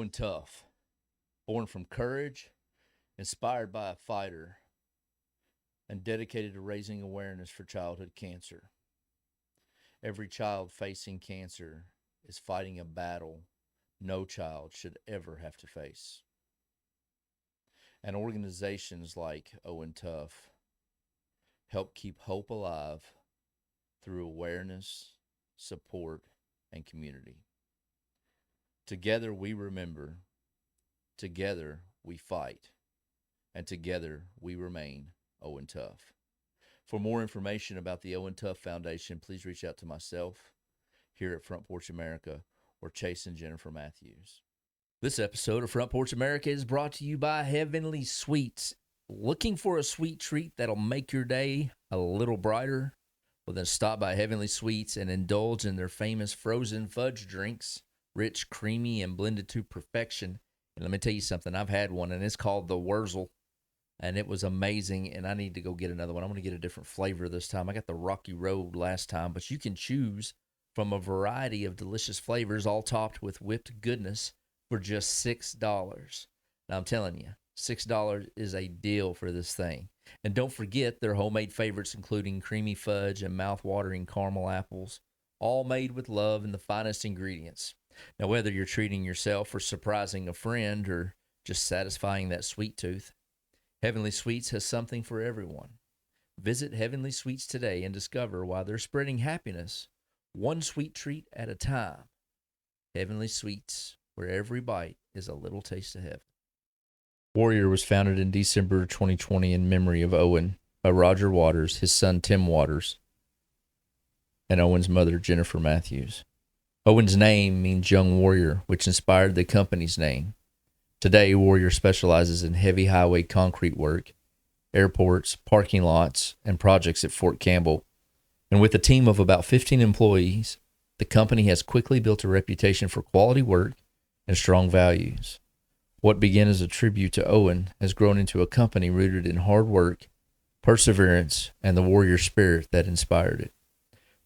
Owen Tough, born from courage, inspired by a fighter, and dedicated to raising awareness for childhood cancer. Every child facing cancer is fighting a battle no child should ever have to face. And organizations like Owen Tough help keep hope alive through awareness, support, and community. Together we remember, together we fight, and together we remain Owen Tough. For more information about the Owen Tough Foundation, please reach out to myself here at Front Porch America or Chase and Jennifer Matthews. This episode of Front Porch America is brought to you by Heavenly Sweets. Looking for a sweet treat that'll make your day a little brighter? Well, then stop by Heavenly Sweets and indulge in their famous frozen fudge drinks, rich, creamy, and blended to perfection. And let me tell you something, I've had one, and it's called the Wurzel, and it was amazing, and I need to go get another one. I'm going to get a different flavor this time. I got the Rocky Road last time, but you can choose from a variety of delicious flavors, all topped with whipped goodness for just $6. Now, I'm telling you, $6 is a deal for this thing. And don't forget their homemade favorites, including creamy fudge and mouth-watering caramel apples, all made with love and the finest ingredients. Now, whether you're treating yourself or surprising a friend or just satisfying that sweet tooth, Heavenly Sweets has something for everyone. Visit Heavenly Sweets today and discover why they're spreading happiness one sweet treat at a time. Heavenly Sweets, where every bite is a little taste of heaven. Warrior was founded in December 2020 in memory of Owen by Roger Waters, his son Tim Waters, and Owen's mother Jennifer Matthews. Owen's name means young warrior, which inspired the company's name. Today, Warrior specializes in heavy highway concrete work, airports, parking lots, and projects at Fort Campbell. And with a team of about 15 employees, the company has quickly built a reputation for quality work and strong values. What began as a tribute to Owen has grown into a company rooted in hard work, perseverance, and the warrior spirit that inspired it.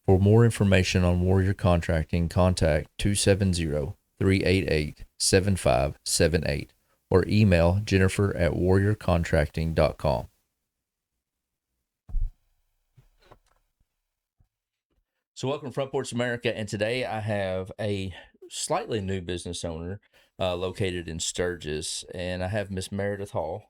For more information on Warrior Contracting, contact 270-388-7578 or email jennifer@warriorcontracting.com. So welcome to Front Porch America, and today I have a slightly new business owner located in Sturgis, and I have Miss Meridith Hall,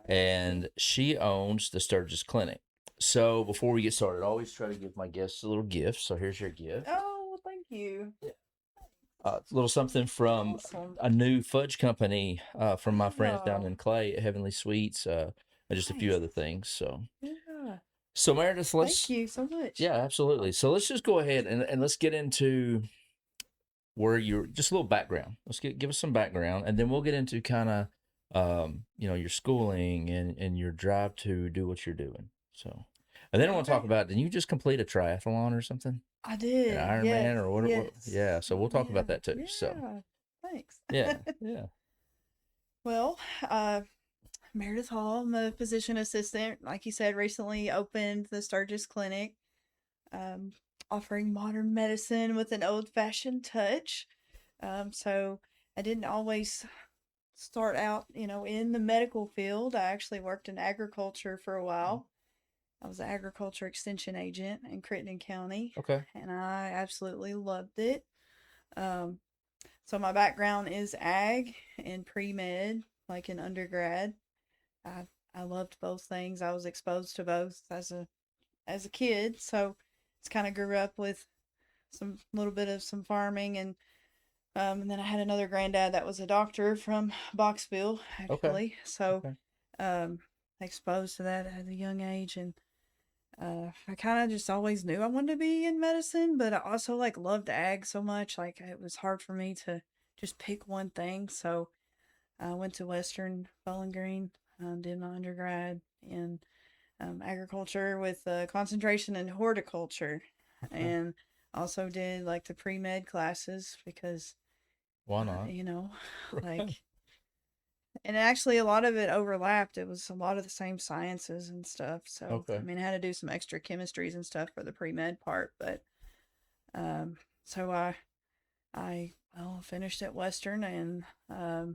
and she owns the Sturgis Clinic. So before we get started, I always try to give my guests a little gift. So here's your gift. Oh, well, thank you. A little something from Awesome. a new fudge company from my friends down Oh, in Clay at Heavenly Sweets, and just a few nice. other things. Yeah. So Meredith, Thank you so much. yeah, absolutely. So let's just go ahead and let's get into where you're, just a little background. Give us some background, and then we'll get into kind of, your schooling and your drive to do what you're doing. So, and then I want to talk Okay. about, did you just complete a triathlon or something? I An did. Yes. Ironman or what? Yes. Yeah. So we'll talk about Yeah. that too. So Yeah. Thanks. yeah, yeah. Well, Meredith Hall, I'm a physician assistant. Like you said, recently opened the Sturgis Clinic, um, offering modern medicine with an old-fashioned touch. So I didn't always start out, in the medical field. I actually worked in agriculture for a while. I was an agriculture extension agent in Crittenden County, Okay. and I absolutely loved it. Um, so my background is ag and pre-med, like in undergrad. I loved both things. I was exposed to both as a kid, so it's kind of grew up with some little bit of some farming and then I had another granddad that was a doctor from Boxville, Okay. actually. So, Okay. um, exposed to that at a young age, and I kind of just always knew I wanted to be in medicine, but I also like loved ag so much, like it was hard for me to just pick one thing. So I went to Western Bowling Green, did my undergrad in agriculture with concentration in horticulture, Okay. and also did like the pre med classes because Why not? like, and actually a lot of it overlapped. It was a lot of the same sciences and stuff. So, I Okay. mean, I had to do some extra chemistries and stuff for the pre med part, but, so I I finished at Western, and I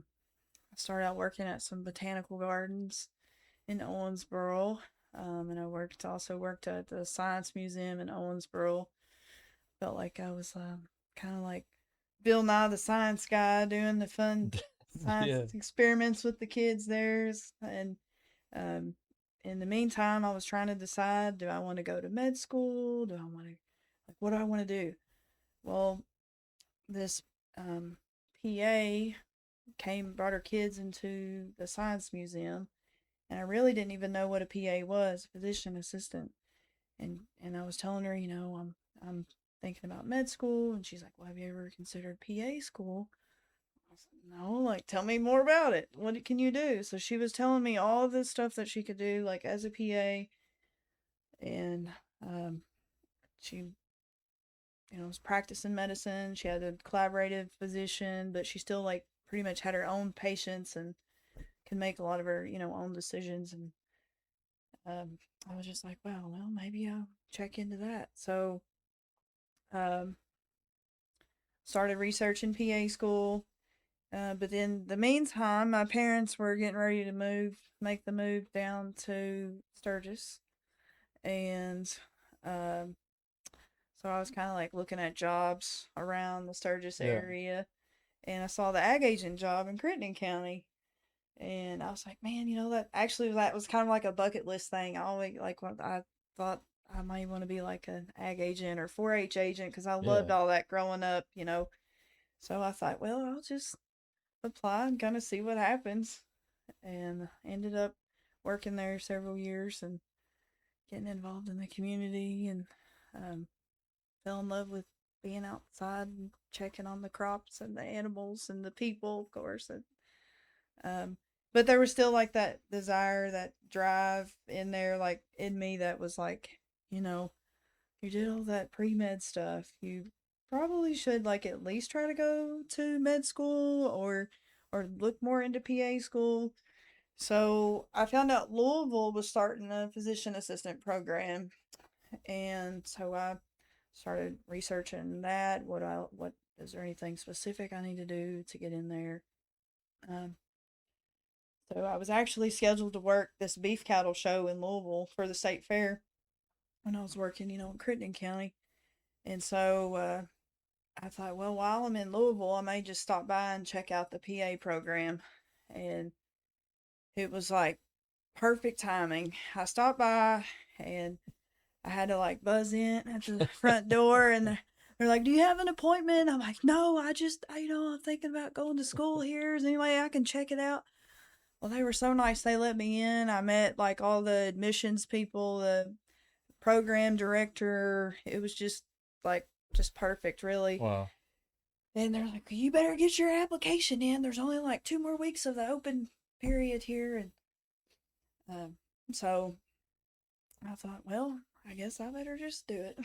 started out working at some botanical gardens in Owensboro. And I also worked at the Science Museum in Owensboro. Felt like I was kind of like Bill Nye the Science Guy doing the fun science Yeah. experiments with the kids there. And um, in the meantime, I was trying to decide, do I want to go to med school? Do I want to, like, what do I want to do? Well, this PA brought her kids into the Science Museum, and I really didn't even know what a PA was, physician assistant. And I was telling her, I'm thinking about med school, and she's like, "Well, have you ever considered PA school?" I said, "No, like tell me more about it. What can you do?" So she was telling me all this stuff that she could do, like as a PA, and um, she, was practicing medicine. She had a collaborative physician, but she still like pretty much had her own patients and can make a lot of her, own decisions. And I was just like, wow, well, maybe I'll check into that. So um, started researching PA school. But in the meantime, my parents were getting ready to make the move down to Sturgis. And um, so I was kind of like looking at jobs around the Sturgis Yeah. area. And I saw the ag agent job in Crittenden County. And I was like, man, that was kind of like a bucket list thing. I always like what I thought I might want to be like an ag agent or 4-H agent because I loved Yeah. all that growing up. So I thought, well, I'll just apply and kind of see what happens. And ended up working there several years and getting involved in the community, and um, fell in love with being outside and checking on the crops and the animals and the people, of course. Um, but there was still like that desire, that drive in there, like in me, that was like, you know, you did all that pre med stuff. You probably should like at least try to go to med school or look more into PA school. So I found out Louisville was starting a physician assistant program, and so I started researching that. What is there anything specific I need to do to get in there? Um, So I was actually scheduled to work this beef cattle show in Louisville for the state fair when I was working, in Crittenden County. And so I thought, well, while I'm in Louisville, I may just stop by and check out the PA program. And it was like perfect timing. I stopped by and I had to like buzz in at the front door, and they're like, "Do you have an appointment?" I'm like, "No, I'm thinking about going to school here. Is there any way I can check it out?" Well, they were so nice. They let me in. I met like all the admissions people, the program director. It was just perfect, really. Wow. And they're like, "You better get your application in. There's only like 2 more weeks of the open period here." And um, so I thought, well, I guess I better just do it.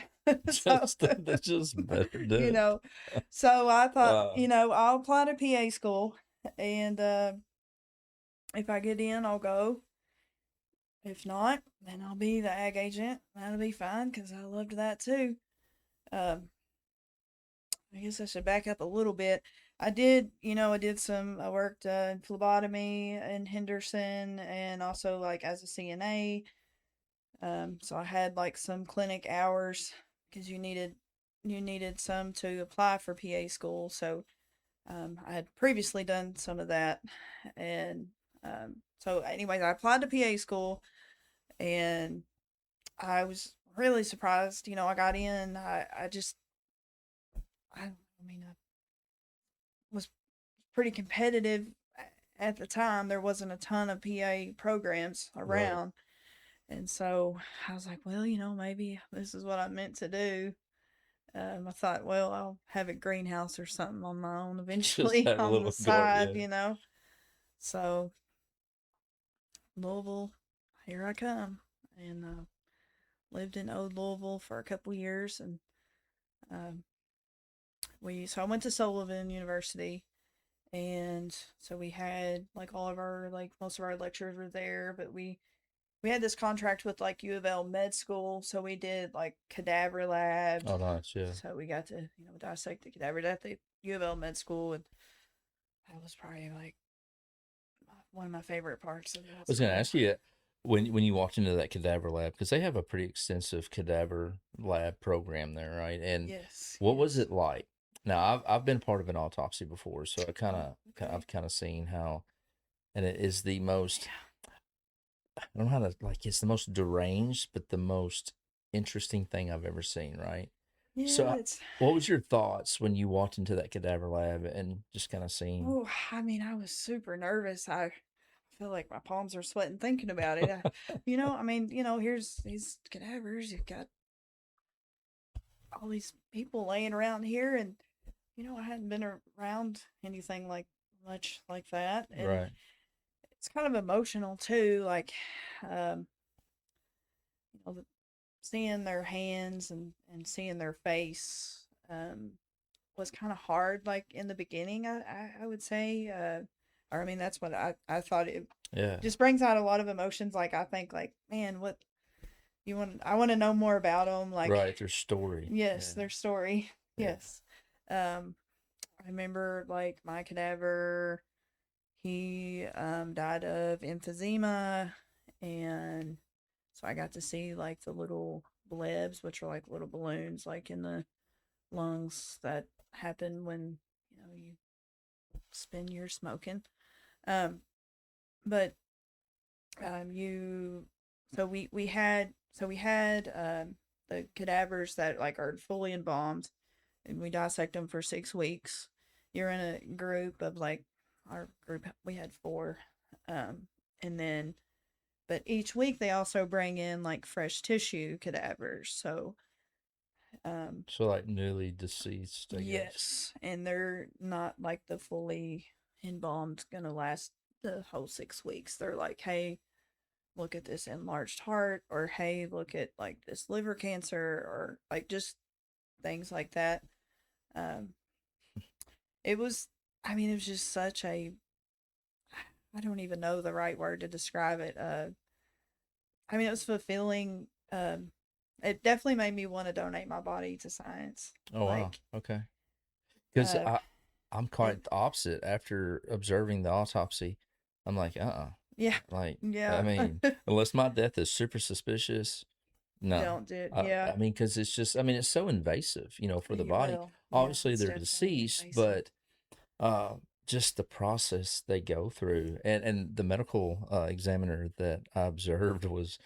So, They just better do you it. know, so I thought, Wow. I'll apply to PA school, and if I get in, I'll go. If not, then I'll be the ag agent. That'll be fine because I loved that too. Um, I guess I should back up a little bit. I worked in phlebotomy in Henderson and also like as a CNA. So I had like some clinic hours because you needed some to apply for PA school. So I had previously done some of that, and so anyways, I applied to PA school, and I was really surprised. I got in. I was pretty competitive at the time. There wasn't a ton of PA programs Right. around. And so I was like, well, maybe this is what I meant to do. I thought, well, I'll have a greenhouse or something on my own Just eventually have a on the little garden. side. So Louisville, here I come. And lived in Old Louisville for a couple years. And um, so I went to Sullivan University, and so we had like all of our like most of our lectures were there, but we we had this contract with like U of L med school, so we did like cadaver lab. Oh, nice. Yeah. So we got to, dissect the cadavers at the U of L med school, and that was probably like one of my favorite parts of I that was going to school. ask you when you walked into that cadaver lab, because they have a pretty extensive cadaver lab program there, right? And Yes, what was yes. it like? Now, I've been part of an autopsy before, so Oh, okay. I've kind of seen how, and it is the most, I don't know how to, like, it's the most deranged, but the most interesting thing I've ever seen, right? Yeah, So, it's. what was your thoughts when you walked into that cadaver lab and just kind of seen? Oh, I mean, I was super nervous. I feel like my palms are sweating thinking about it. I mean, here's these cadavers. You've got all these people laying around here, and I hadn't been around anything like much like that, and Right. it's kind of emotional too. Like, um, the seeing their hands and seeing their face was kind of hard, like in the beginning. I would say, or I mean, that's what I thought. It Yeah. just brings out a lot of emotions. Like, I think, like, man, what I want to know more about them. Like, Right. Their story. yes, Yeah. their story. Yeah. Yes. I remember like my cadaver. He died of emphysema, and so I got to see like the little blebs, which are like little balloons, like in the lungs that happen when you spend years smoking. Um, but you, so we had the cadavers that like are fully embalmed, and we dissect them for 6 weeks. You're in a group of like our group. We had four, and then but each week they also bring in like fresh tissue cadavers. So um, So like newly deceased, I guess. yes, and they're not like the fully embalmed gonna last the whole 6 weeks. They're like, hey, look at this enlarged heart, or hey, look at like this liver cancer, or like just things like that. Um, it was, I mean, it was just such a, I don't even know the right word to describe it. I mean, it was fulfilling. It definitely made me want to donate my body to science. Oh wow. Like, Okay. Because uh, I'm it, quite the opposite. After observing the autopsy, I'm like, yeah, like, I yeah. mean, unless my death is super suspicious, no. Don't do it. Yeah, I mean, because it's just, I mean, it's so invasive, for the body. yeah, Obviously, it's they're definitely deceased, invasive. but uh, just the process they go through, and the medical examiner that I observed was,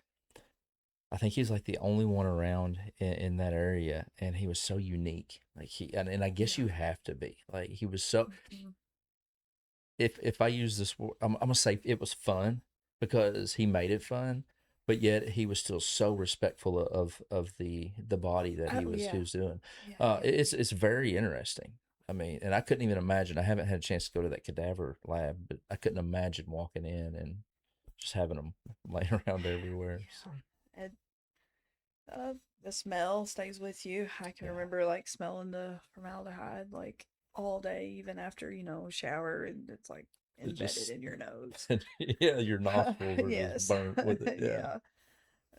I think he's like the only one around in that area, and he was so unique. Like and I guess Yeah. you have to be like he was so. Mhm. If I use this word, I'm gonna say it was fun because he made it fun, but yet he was still so respectful of the body that Oh he yeah, was doing. yeah, yeah, It's very interesting. I mean, and I couldn't even imagine. I haven't had a chance to go to that cadaver lab, but I couldn't imagine walking in and just having them laying around everywhere. So yeah. The smell stays with you. I can yeah, remember like smelling the formaldehyde like all day, even after shower, and it's like it embedded just in your nose. yeah, your nostrils are just Yes, burnt with it. Yeah.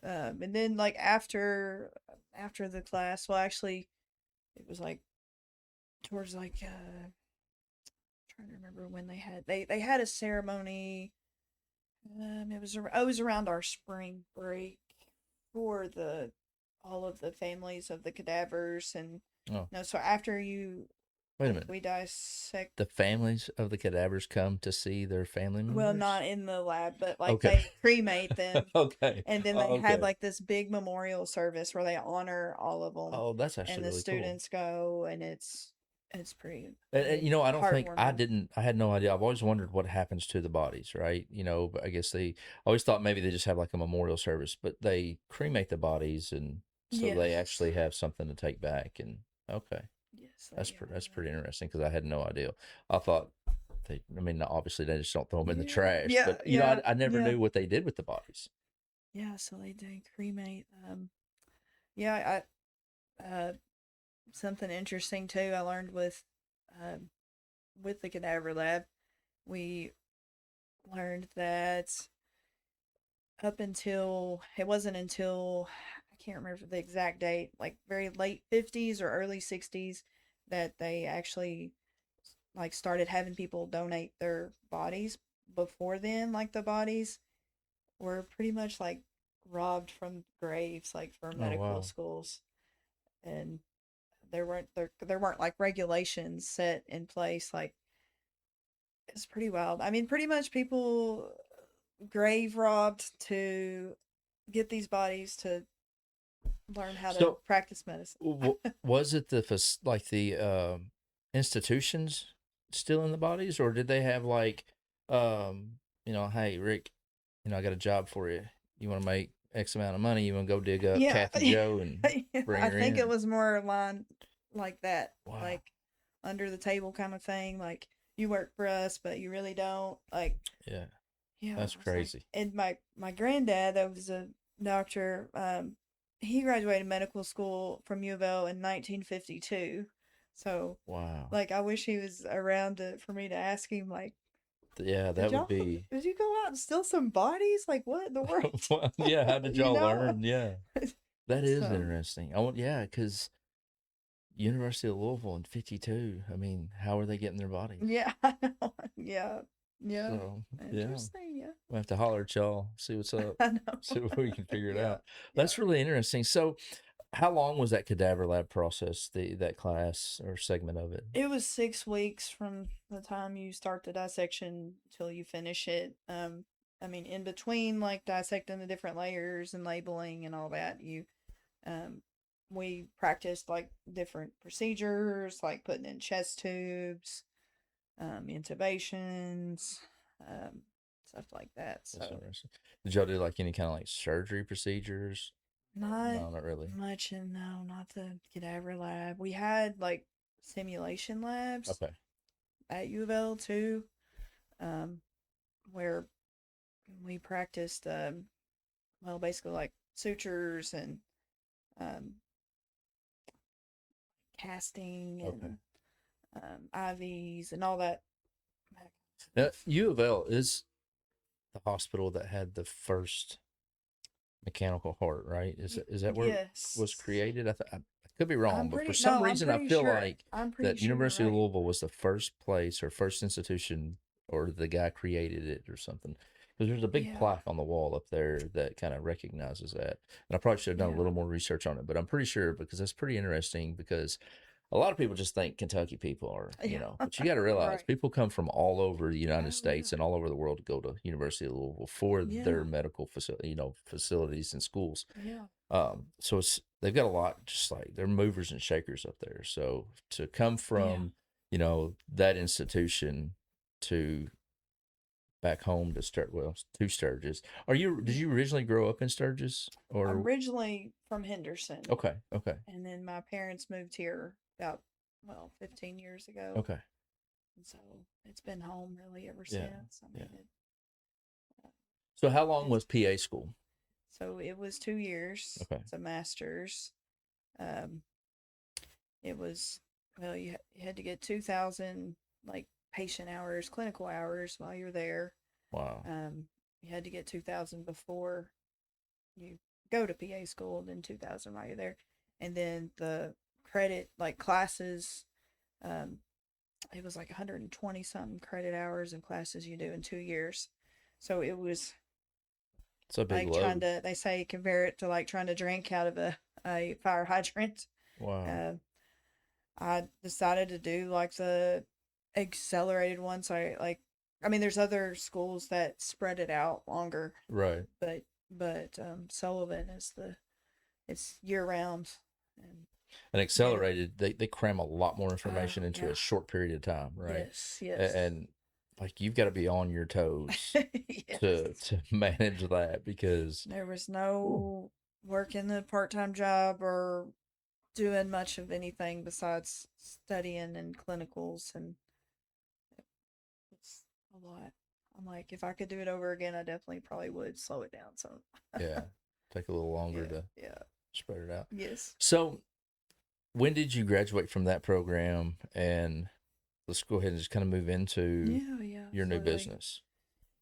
yeah. And then like after the class, well, actually, it was like towards like trying to remember when they had a ceremony. It was around our spring break for the all of the families of the cadavers, and Oh, no, so after you wait a like minute. we dissect, The families of the cadavers come to see their family well, members? not in the lab, but like Okay. they cremate them, Okay. and then they Oh, have okay. like this big memorial service where they honor all of them, Oh, that's and actually the really cool. students go, and it's pretty And I don't think heartwarming. I had no idea. I've always wondered what happens to the bodies, right? But I guess I always thought maybe they just have like a memorial service, but they cremate the bodies, and so they Yes, actually have something to take back. And okay, yes, they that's pretty interesting because I had no idea. I thought I mean, obviously they just don't throw them in the yeah, trash, yeah, but yeah, I never yeah, knew what they did with the bodies. yeah. So they cremate. Yeah, something interesting too. I learned um, with the cadaver lab, we learned that up until it wasn't until I can't remember the exact date, like very late 50s or early 60s, that they actually like started having people donate their bodies. Before then, like the bodies were pretty much like robbed from graves, like for Oh medical wow. schools, and there weren't like regulations set in place. Like it's pretty wild. I mean, pretty much people grave robbed to get these bodies to learn how to So practice medicine. was it like the institutions still in the bodies, or did they have like, hey Rick, I got a job for you. You want to make X amount of money? You want to go dig up Yeah, Kathy Joe and bring I her think it in? was more aligned like that, Wow. like under the table kind of thing. Like you work for us, but you really don't. Like Yeah, yeah, that's I was like, crazy. and my granddad, that was a doctor. He graduated medical school from U of L in 1952. So, Wow. like, I wish he was around for me to ask him, like, Yeah, that would be. did you go out and steal some bodies? Like, what in the world? Well, yeah. How did You y'all know? learn? Yeah, that is So, interesting. Yeah, because University of Louisville in '52. I mean, how are they getting their bodies? yeah, I know. Yeah, yeah. So yeah, Interesting. Yeah, we'll have to holler at y'all, see what's up, I know. see if we can figure it Yeah, out. yeah. That's really interesting. So, how long was that cadaver lab process? That class or segment of it? It was 6 weeks from the time you start the dissection till you finish it. I mean, in between, like dissecting the different layers and labeling and all that, um, we practiced like different procedures, like putting in chest tubes, intubations, um, stuff like that. That's So, interesting. Did y'all do like any kind of like surgery procedures? not No, not really. much, and no, not the cadaver lab. We had like simulation labs Okay. at U of L too, um, where we practiced, well, basically like sutures and um, casting Okay. and IVs and all that. Now, U of L is the hospital that had the first mechanical heart, right? Is that where it was Yes, created? I could be wrong, but for some I'm reason, I pretty feel sure. like I'm pretty that sure you're University of right. Louisville was the first place or first institution, or the guy created it or something. Because there's a big Yeah, plaque on the wall up there that kind of recognizes that. And I probably should have done a yeah, little more research on it, but I'm pretty sure because that's pretty interesting. Because a lot of people just think Kentucky people are, yeah. but you got to realize Right. people come from all over the United Oh yeah, States and all over the world to go to University of Louisville for yeah, their medical facility, facilities and schools. yeah, So they've got a lot, just like they're movers and shakers up there. So to come yeah. from, that institution to back home to Sturgis. Did Yeah. you originally grow up in Sturgis or? Originally from Henderson, Okay. Okay. and then my parents moved here about, well, 15 years ago. Okay. And so it's been home really ever Yeah. since. I Yeah. mean, uh, So how long it's was PA school? so it was 2 years. Okay. It's a master's. Um, it was, well, you had to get 2,000 like patient hours, clinical hours while you're there. Wow. You had to get 2,000 before you go to PA school, and then 2,000 while you're there, and then the credit like classes. Um, it was like 120 something credit hours of classes you do in 2 years. So it was It's a big like trying load. to, they say, compare it to like trying to drink out of a fire hydrant. Wow. Uh, I decided to do like the accelerated one. So I mean, there's other schools that spread it out longer, Right. but Sullivan is it's year round, and And they, accelerated, they cram a lot more oh information into yeah, a short period of time, right? yes, yes, And like you've got to be on your toes yes. to manage that because, There was ooh, no working a part time job or doing much of anything besides studying and clinicals, and it's a lot. I'm like, if I could do it over again, I definitely probably would slow it down. So, yeah, take a little longer yeah, to yeah, spread it out. yes. So when did you graduate from that program? And let's go ahead and just kind of move into Yeah, yeah, your new absolutely. business.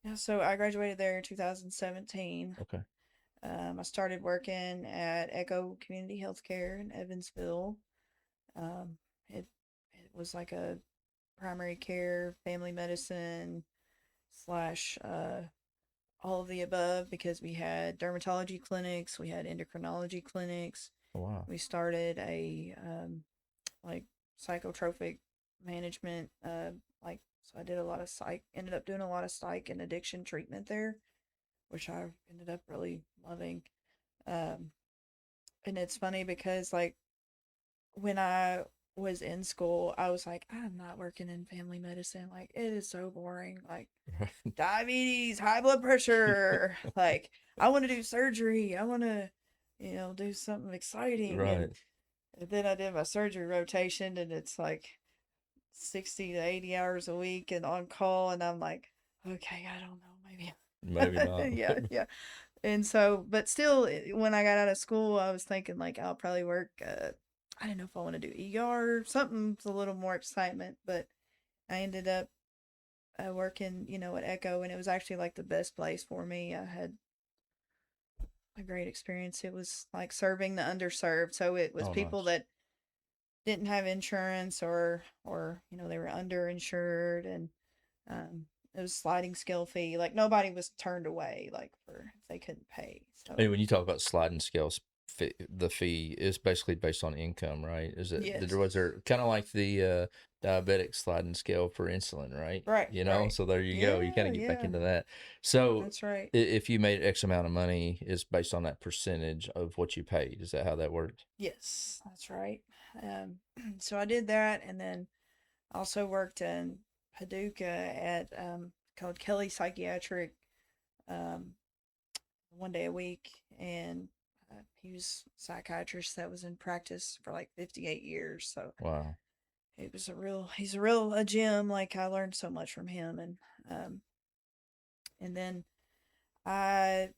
Yeah, so I graduated there in 2017. Okay. I started working at Echo Community Healthcare in Evansville. Um, it was like a primary care, family medicine slash all of the above because we had dermatology clinics, we had endocrinology clinics. Oh, wow. We started a like psychotropic management. Like so, I did a lot of psych. Ended up doing a lot of psych and addiction treatment there, which I ended up really loving. Um, and it's funny because like when I was in school, I was like, I'm not working in family medicine. Like it is so boring. Like diabetes, high blood pressure. Like I want to do surgery. I want to, do something exciting. Right. And then I did my surgery rotation, and it's like 60 to 80 hours a week and on call. And I'm like, okay, I don't know, Maybe not. maybe. Yeah, yeah. And so, but still, when I got out of school, I was thinking like I'll probably work. I didn't know if I want to do ER or something with a little more excitement, but I ended up working, at Echo, and it was actually like the best place for me. I had a great experience. It was like serving the underserved, so it was Oh, people nice. that didn't have insurance or they were underinsured, and um, it was sliding scale fee. Like nobody was turned away, like for if they couldn't pay. So And when you talk about sliding scales, the fee is basically based on income, right? Is it yes, was there kind of like the diabetic sliding scale for insulin, right? right, You know, right, so there you go. You kind yeah, of get back yeah, into that. So that's right. if you made X amount of money, it's based on that percentage of what you paid. Is that how that works? Yes, that's right. Um, so I did that, and then also worked in Paducah at called Kelly Psychiatric um, 1 day a week, and he was a psychiatrist that was in practice for like 58 years. So Wow. he's a real a gem. Like I learned so much from him, um, and then I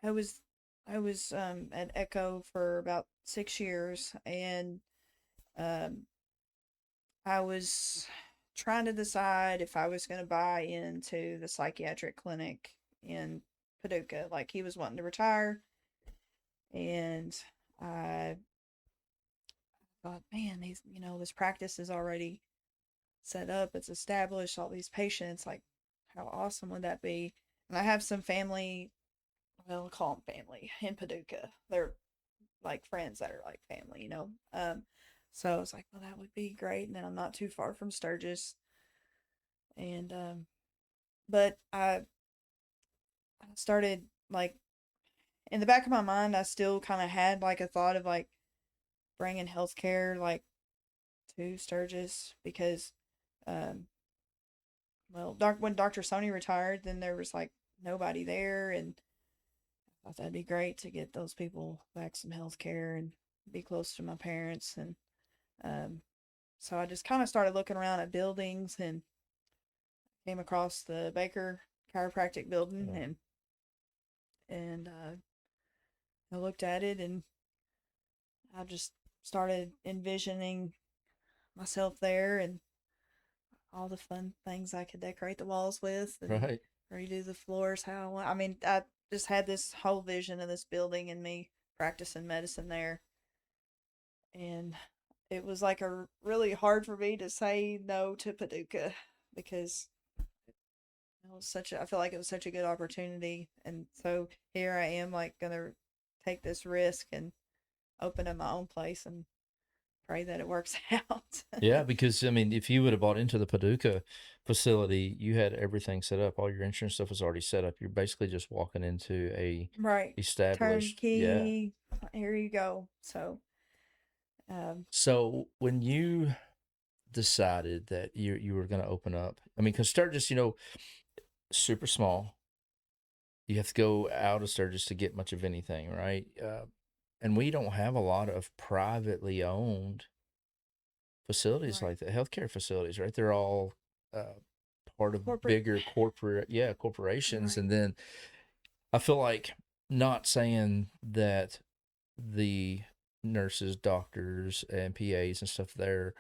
I was at Echo for about 6 years, and um, I was trying to decide if I was going to buy into the psychiatric clinic in Paducah. Like he was wanting to retire, and I thought, man, this practice is already set up, it's established, all these patients. Like, how awesome would that be? And I have some family, well, I'll call them family in Paducah. They're like friends that are like family. So I was like, well, that would be great. And then I'm not too far from Sturgis, and but I started like in the back of my mind, I still kind of had like a thought of like bringing healthcare like to Sturgis because, um, well, when Dr. Sony retired, then there was like nobody there, and I thought that'd be great to get those people back some healthcare and be close to my parents, and um, so I just kind of started looking around at buildings and came across the Baker Chiropractic building, Yeah. and I looked at it and I just started envisioning myself there and all the fun things I could decorate the walls with and Right. redo the floors how I want. I mean, I just had this whole vision of this building and me practicing medicine there. And it was like a really hard for me to say no to Paducah because I feel like it was such a good opportunity. And so here I am like gonna take this risk and open up my own place and pray that it works out. Yeah, because I mean, if you would have bought into the Paducah facility, you had everything set up. All your insurance stuff was already set up. You're basically just walking into a Right. established, yeah. Turnkey. Here you go. So, um, So when you decided that you were going to open up, I mean, because Sturgis, super small. You have to go out of Sturgis to get much of anything, right? And we don't have a lot of privately owned facilities right. like that, healthcare facilities, right? They're all uh, part of Corporate. bigger corporations. Right. And then I feel like not saying that the nurses, doctors, and PAs and stuff there,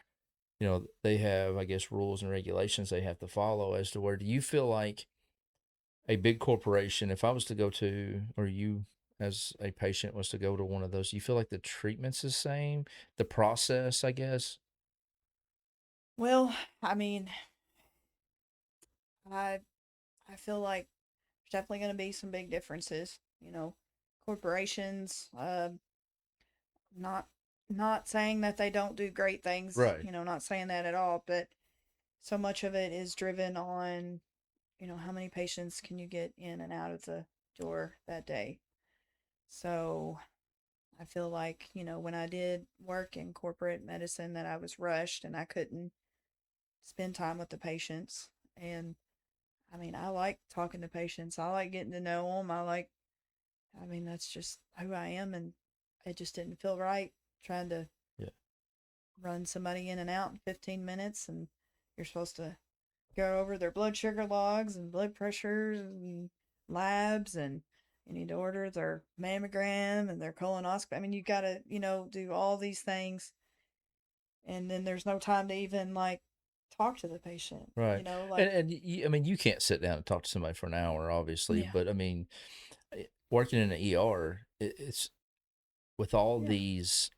they have, I guess, rules and regulations they have to follow as to where do you feel like a big corporation, if I was to go to, or you as a patient was to go to one of those, you feel like the treatment's the same, the process, I guess? Well, I mean, I I feel like there's definitely going to be some big differences. Corporations, not not saying that they don't do great things. Right. Not saying that at all, but so much of it is driven on how many patients can you get in and out of the door that day. So I feel like when I did work in corporate medicine, that I was rushed and I couldn't spend time with the patients. And I mean, I like talking to patients. I like getting to know them. I mean, that's just who I am. And it just didn't feel right trying to Yeah. run somebody in and out in 15 minutes. And you're supposed to go over their blood sugar logs and blood pressures and labs. And you need to order their mammogram and their colonoscopy. I mean, you got to, do all these things. And then there's no time to even like talk to the patient, Right. like, I mean, you can't sit down and talk to somebody for an hour, obviously, yeah, but I mean, working in an ER, it's with all yeah, these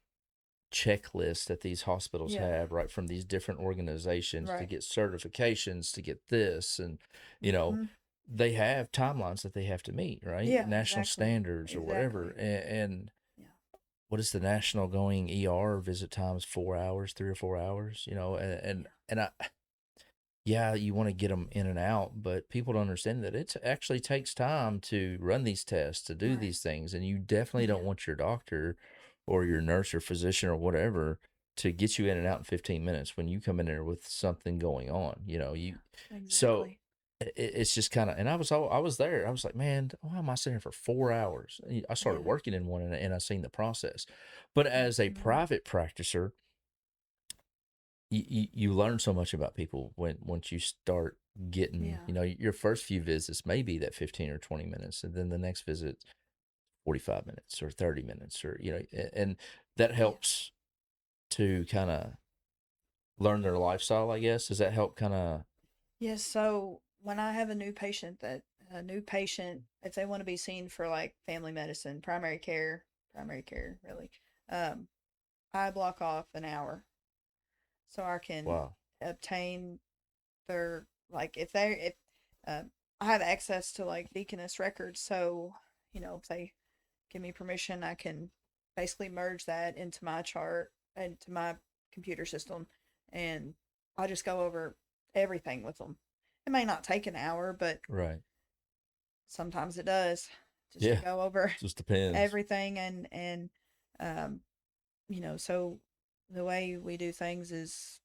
checklists that these hospitals yeah, have, right, from these different organizations to right. get certifications, to get this, and you know, Mm-hmm. they have timelines that they have to meet, right? Yeah, National exactly. standards or whatever. Exactly. And Yeah. what is the national going ER visit times? 4 hours, 3 or 4 hours, Yeah. and I, yeah, you want to get them in and out, but people don't understand that it actually takes time to run these tests, to do Right. these things, and you definitely Yeah. don't want your doctor or your nurse or physician or whatever to get you in and out in 15 minutes when you come in there with something going on. You Yeah. so Exactly. it's just kind of, and I was there. I was like, man, why am I sitting here for 4 hours? I started Yeah. working in one, and I seen the process, but as a Mm-hmm. private practitioner, you learn so much about people when once you start getting, Yeah. your first few visits may be that 15 or 20 minutes, and then the next visit 45 minutes or 30 minutes, or and that Yeah. helps to kind of learn their lifestyle, I guess. Does that help kind of? Yes. So when I have a new patient, if they want to be seen for like family medicine, primary care, really, um, I block off an hour so I can Wow. obtain their, like, if uh, I have access to like Deaconess records, so if they give me permission, I can basically merge that into my chart, into my computer system, and I just go over everything with them. It may not take an hour, but Right. sometimes it does, just to Yeah. go over Just depends. everything. And um so the way we do things is,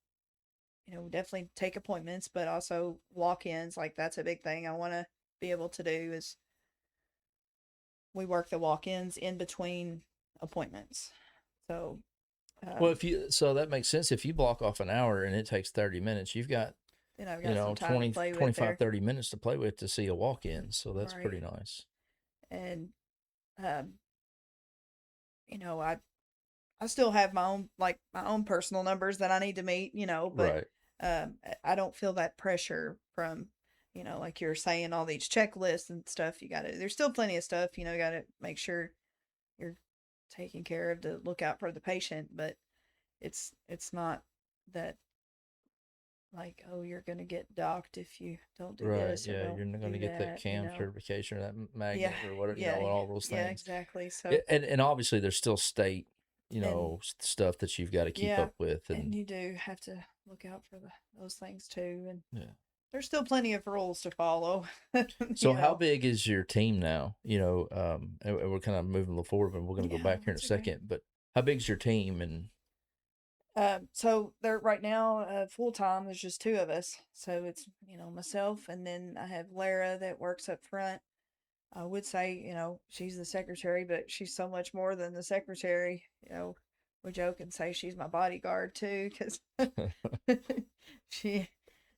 definitely take appointments, but also walk-ins. Like, that's a big thing I want to be able to do, is we work the walk-ins in between appointments. So, Well, um, if you so that makes sense. If you block off an hour and it takes 30 minutes, you've got, I've got some time to 20, play with 25, there. 30 minutes to play with to see a walk-in. So that's Right. pretty nice. And, um, I still have my own personal numbers that I need to meet, but Right. I don't feel that pressure from, like you're saying, all these checklists and stuff. There's still plenty of stuff, you got to make sure you're taking care of to look out for the patient, but it's not that, like, oh, you're going to get docked if you don't do Right. this or Yeah. don't You're not going to do get that that. CAM certification or that Yeah, magnet or whatever, yeah, and all those yeah, things. exactly. So, And obviously there's still state, and stuff that you've got to keep yeah, up with. and And you do have to look out for those things too. And yeah. there's still plenty of rules to follow, So you how know. big is your team now? And we're kind of moving a little forward, and we're going to go Yeah, back here in a that's okay. second, but how big's your team? And So they're right now, full time. There's just two of us, so it's myself, and then I have Lara that works up front. I would say she's the secretary, but she's so much more than the secretary. We joke and say she's my bodyguard too, because she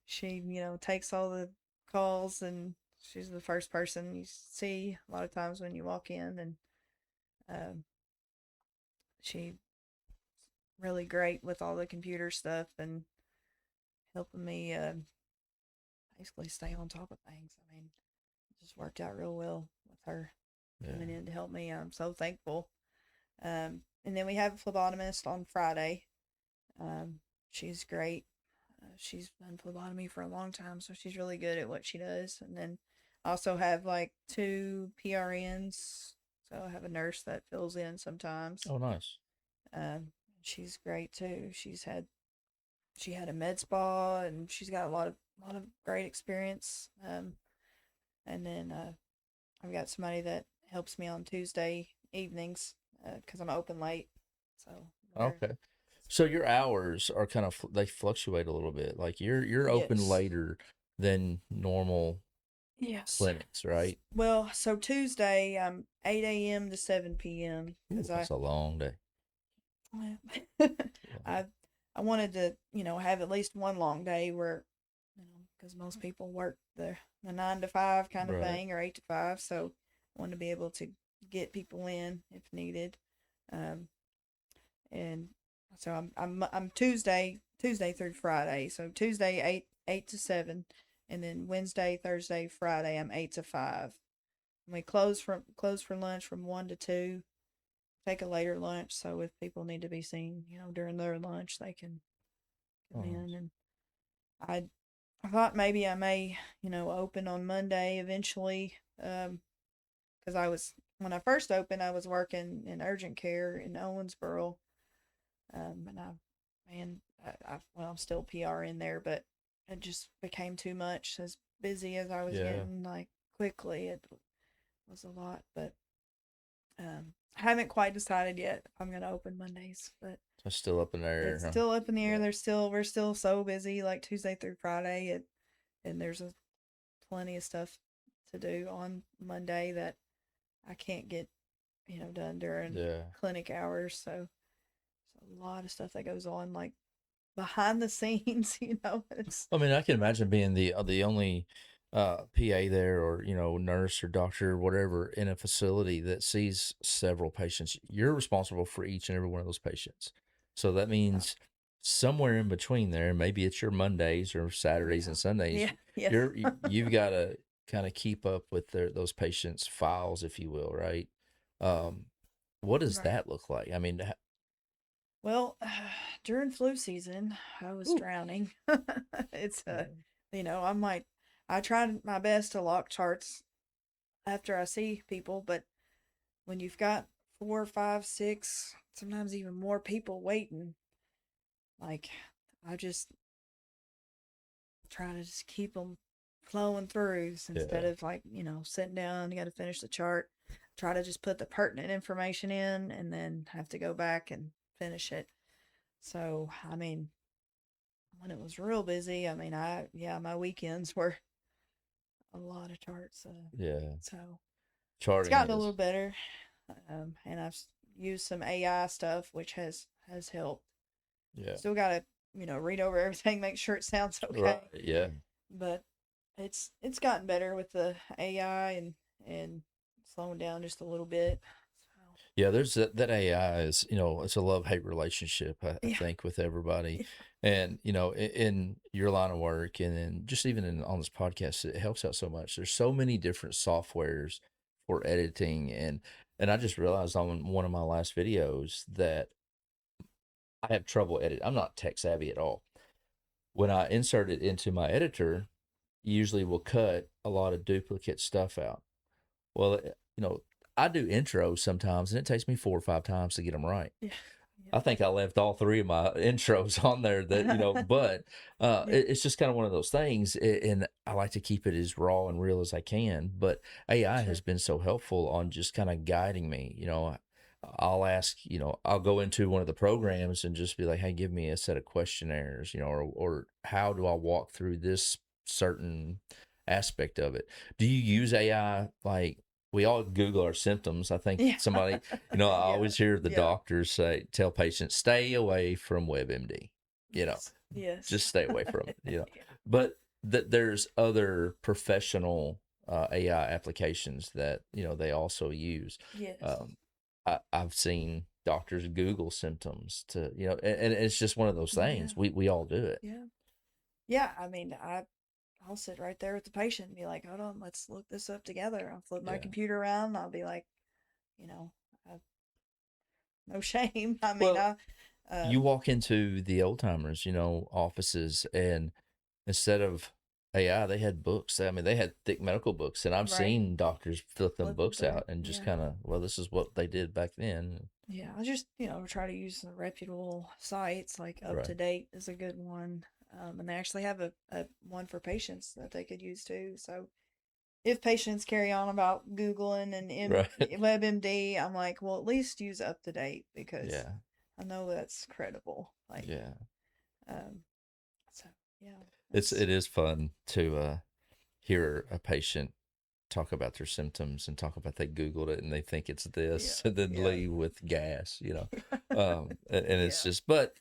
she takes all the calls, and she's the first person you see a lot of times when you walk in. And um, she really great with all the computer stuff and helping me basically stay on top of things. I mean, just worked out real well with her coming Yeah. in to help me. I'm so thankful. And then we have a phlebotomist on Friday. Um, she's great. She's done phlebotomy for a long time, so she's really good at what she does. And then I also have like two PRNs, so I have a nurse that fills in sometimes. Oh, nice. Um, she's great too. She had a med spa, and she's got a lot of great experience. And then I've got somebody that helps me on Tuesday evenings because I'm open late. So they're Okay. So your hours are kind of they fluctuate a little bit. Like you're open yes, later than normal yes. clinics, right? Well, so Tuesday I'm 8 a.m. to 7 p.m. Ooh, because that's a long day. I I wanted to have at least one long day where because most people work the 9 to 5 kind of Right. thing or 8 to 5, so I wanted to be able to get people in if needed. Um, and so I'm Tuesday through Friday. So Tuesday 8 to 7, and then Wednesday, Thursday, Friday I'm 8 to 5. And we close for lunch from 1 to 2. Take a later lunch, so if people need to be seen, during their lunch, they can come Oh, in. And I I thought maybe I may open on Monday eventually. Because I was when I first opened, I was working in urgent care in Owensboro. And man, well, I'm still PR in there, but it just became too much. As busy as I was yeah. getting, like quickly, it was a lot. But I haven't quite decided yet if I'm gonna open Mondays, but It's still up in the air, it's huh? still up in the air. Yeah. We're still so busy, like Tuesday through Friday, and there's plenty of stuff to do on Monday that I can't get done during Yeah. clinic hours. So it's a lot of stuff that goes on, like behind the scenes. It's I mean, I can imagine being the only PA there, or nurse or doctor or whatever in a facility that sees several patients. You're responsible for each and every one of those patients. So that yeah, means somewhere in between there, maybe it's your Mondays or Saturdays yeah, and Sundays, yeah, yes, you've got to kind of keep up with those patients' files, if you will, right? Um, what does right. that look like? I mean, Well, during flu season, I was ooh, drowning. It's yeah, I tried my best to lock charts after I see people, but when you've got 4, 5, 6, sometimes even more people waiting, like I just try to just keep them flowing through instead yeah, of like sitting down. You got to finish the chart. Try to just put the pertinent information in, and then have to go back and finish it. So I mean, when it was real busy, I mean, my weekends were a lot of charts. yeah. So it's Charting gotten a is, little better, and I've used some AI stuff, which has helped. yeah, Still got to read over everything, make sure it sounds right, okay, yeah. but it's gotten better with the AI and slowing down just a little bit. So Yeah, there's that AI is, it's a love-hate relationship, I yeah, think, with everybody. yeah, And, in your line of work, and then just even on this podcast, it helps out so much. There's so many different softwares for editing, and I just realized on one of my last videos that I have trouble editing. I'm not tech savvy at all. When I insert it into my editor, usually will cut a lot of duplicate stuff out. Well, I do intros sometimes, and it takes me 4 or 5 times to get them right. yeah, I think I left all three of my intros on there that, yeah, but yeah, it's just kind of one of those things. And I like to keep it as raw and real as I can. But AI has sure, been so helpful on just kind of guiding me. I'll ask, I'll go into one of the programs and just be like, hey, give me a set of questionnaires, or how do I walk through this certain aspect of it? Do you use AI? Like, we all Google our symptoms. I think yeah, somebody, I yeah, always hear the yeah, doctors tell patients, stay away from WebMD, you know, yes, yes, just stay away from it. yeah, But there's other professional AI applications that, they also use. yes, Um, I've seen doctors Google symptoms to, and it's just one of those yeah, things. We all do it. yeah, yeah. I mean, I'll sit right there with the patient and be like, hold on, let's look this up together. I'll flip my Yeah. computer around and I'll be like, you know, no shame. I mean, Well, uh, you walk into the old timers, offices, and instead of AI, they had books. I mean, they had thick medical books, and I've right, seen doctors flip them flip them books through. out and just Yeah. kind of, well, this is what they did back then. Yeah. I just, try to use the reputable sites like Up to Right. Date is a good one. And they actually have a one for patients that they could use too. So if patients carry on about Googling and Right. WebMD, I'm like, well, at least use Up to Date because Yeah. I know that's credible. Like, Yeah. um, so yeah, It's it's it is fun to hear a patient talk about their symptoms and talk about they Googled it and they think it's yeah, this and then yeah, leave with gas. And it's yeah, just, but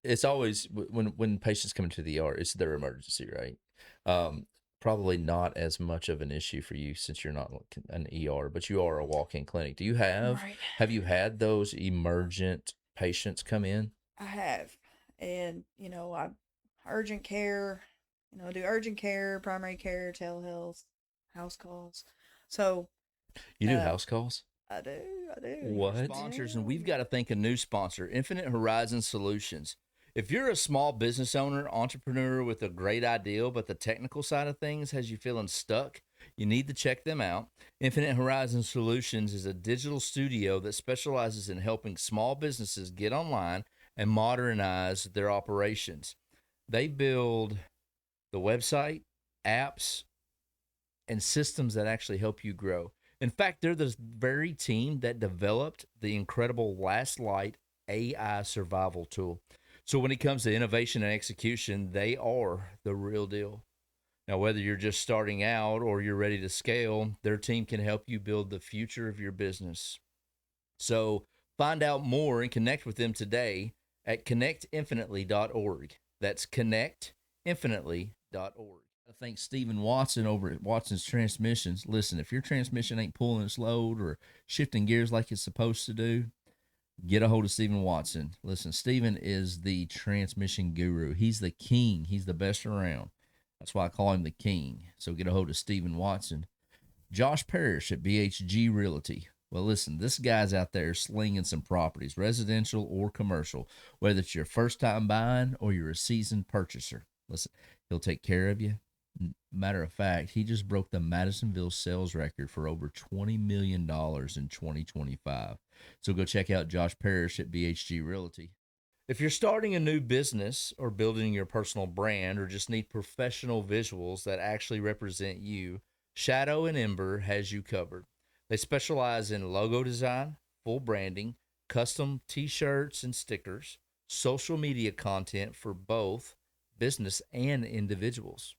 it's always when patients come into the ER, it's their emergency, right? Um, Probably not as much of an issue for you since you're not an ER, but you are a walk-in clinic. Do you right. have you had those emergent patients come in? I have, and I urgent care, do urgent care, primary care, telehealth, house calls. So, You do uh, house calls? I do, What? Sponsors, and yeah, we've got to thank a new sponsor, Infinite Horizon Solutions. If you're a small business owner, entrepreneur with a great idea, but the technical side of things has you feeling stuck, you need to check them out. Infinite Horizon Solutions is a digital studio that specializes in helping small businesses get online and modernize their operations. They build the website, apps, and systems that actually help you grow. In fact, they're the very team that developed the incredible Last Light AI survival tool. So when it comes to innovation and execution, they are the real deal. Now, whether you're just starting out or you're ready to scale, their team can help you build the future of your business. So find out more and connect with them today at connectinfinitely.org. That's connectinfinitely.org. I thank Stephen Watson over at Watson's Transmissions. Listen, if your transmission ain't pulling its load or shifting gears like it's supposed to do, get a hold of Stephen Watson. Listen, Stephen is the transmission guru. He's the king. He's the best around. That's why I call him the king. So get a hold of Stephen Watson. Josh Parrish at BHG Realty. Well, listen, this guy's out there slinging some properties, residential or commercial, whether it's your first time buying or you're a seasoned purchaser. Listen, he'll take care of you. Matter of fact, he just broke the Madisonville sales record for over $20 million in 2025. So go check out Josh Parrish at BHG Realty. If you're starting a new business or building your personal brand or just need professional visuals that actually represent you, Shadow and Ember has you covered. They specialize in logo design, full branding, custom t shirts and stickers, social media content for both business and individuals.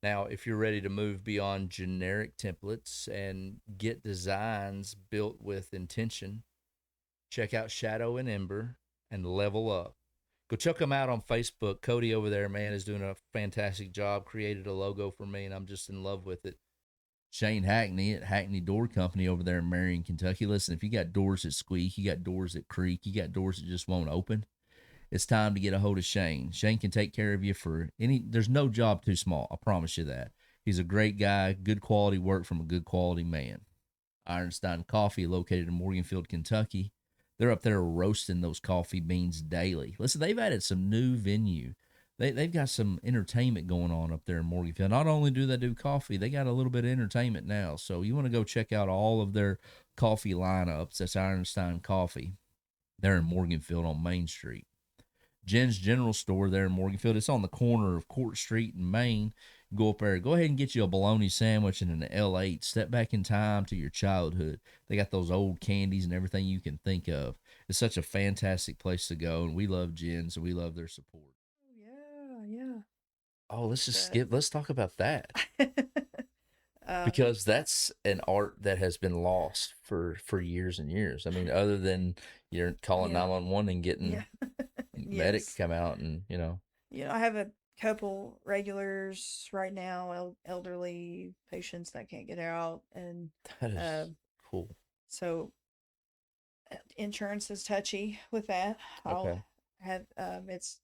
Now, if you're ready to move beyond generic templates and get designs built with intention, check out Shadow and Ember and level up. Go check them out on Facebook. Cody over there, man, is doing a fantastic job. Created a logo for me, and I'm just in love with it. Shane Hackney at Hackney Door Company over there in Marion, Kentucky. Listen, if you got doors that squeak, you got doors that creak, you got doors that just won't open, it's time to get a hold of Shane. Shane can take care of you for any, there's no job too small. I promise you that. He's a great guy, good quality work from a good quality man. Ironstein Coffee, located in Morganfield, Kentucky. They're up there roasting those coffee beans daily. Listen, they've added some new venue. They've got some entertainment going on up there in Morganfield. Not only do they do coffee, they got a little bit of entertainment now. So you want to go check out all of their coffee lineups. That's Ironstein Coffee. They're in Morganfield on Main Street. Jen's General Store there in Morganfield. It's on the corner of Court Street and Main. Go up there. Go ahead and get you a bologna sandwich and an L8. Step back in time to your childhood. They got those old candies and everything you can think of. It's such a fantastic place to go, and we love Jen's and we love their support. Oh, yeah, Oh, let's just yeah. skip. Let's talk about that uh, because that's an art that has been lost for years and years. I mean, other than you're calling yeah, 911 and yeah. getting medic to Yes. come out and. I have a couple regulars right now, elderly patients that can't get out, and That uh, is cool. so insurance is touchy with that. I'll Okay. have it's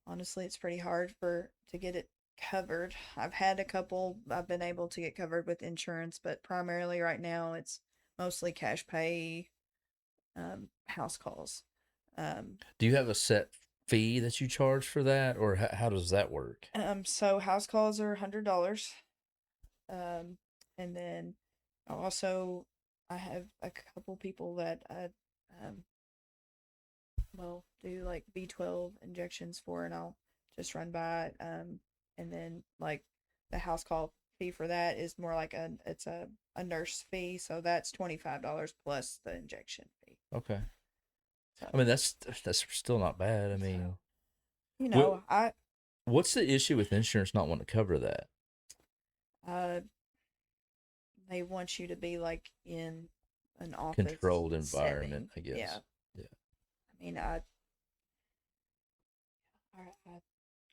honestly it's pretty hard for to get it covered. I've had a couple I've been able to get covered with insurance, but primarily right now it's mostly cash pay, house calls. Um, Do you have a set fee that you charge for that, or how does that work? so house calls are $100. Um, and then also I have a couple people that I um do like B12 injections for, and I'll just run by it. And then like the house call fee for that is more like a nurse fee, so that's $25 plus the injection fee. Okay. So I mean, that's still not bad. I mean, so you what know I what's the issue with insurance not wanting to cover that? uh they want you to be like in an office Controlled environment, setting. I Yeah, guess. Yeah. I mean I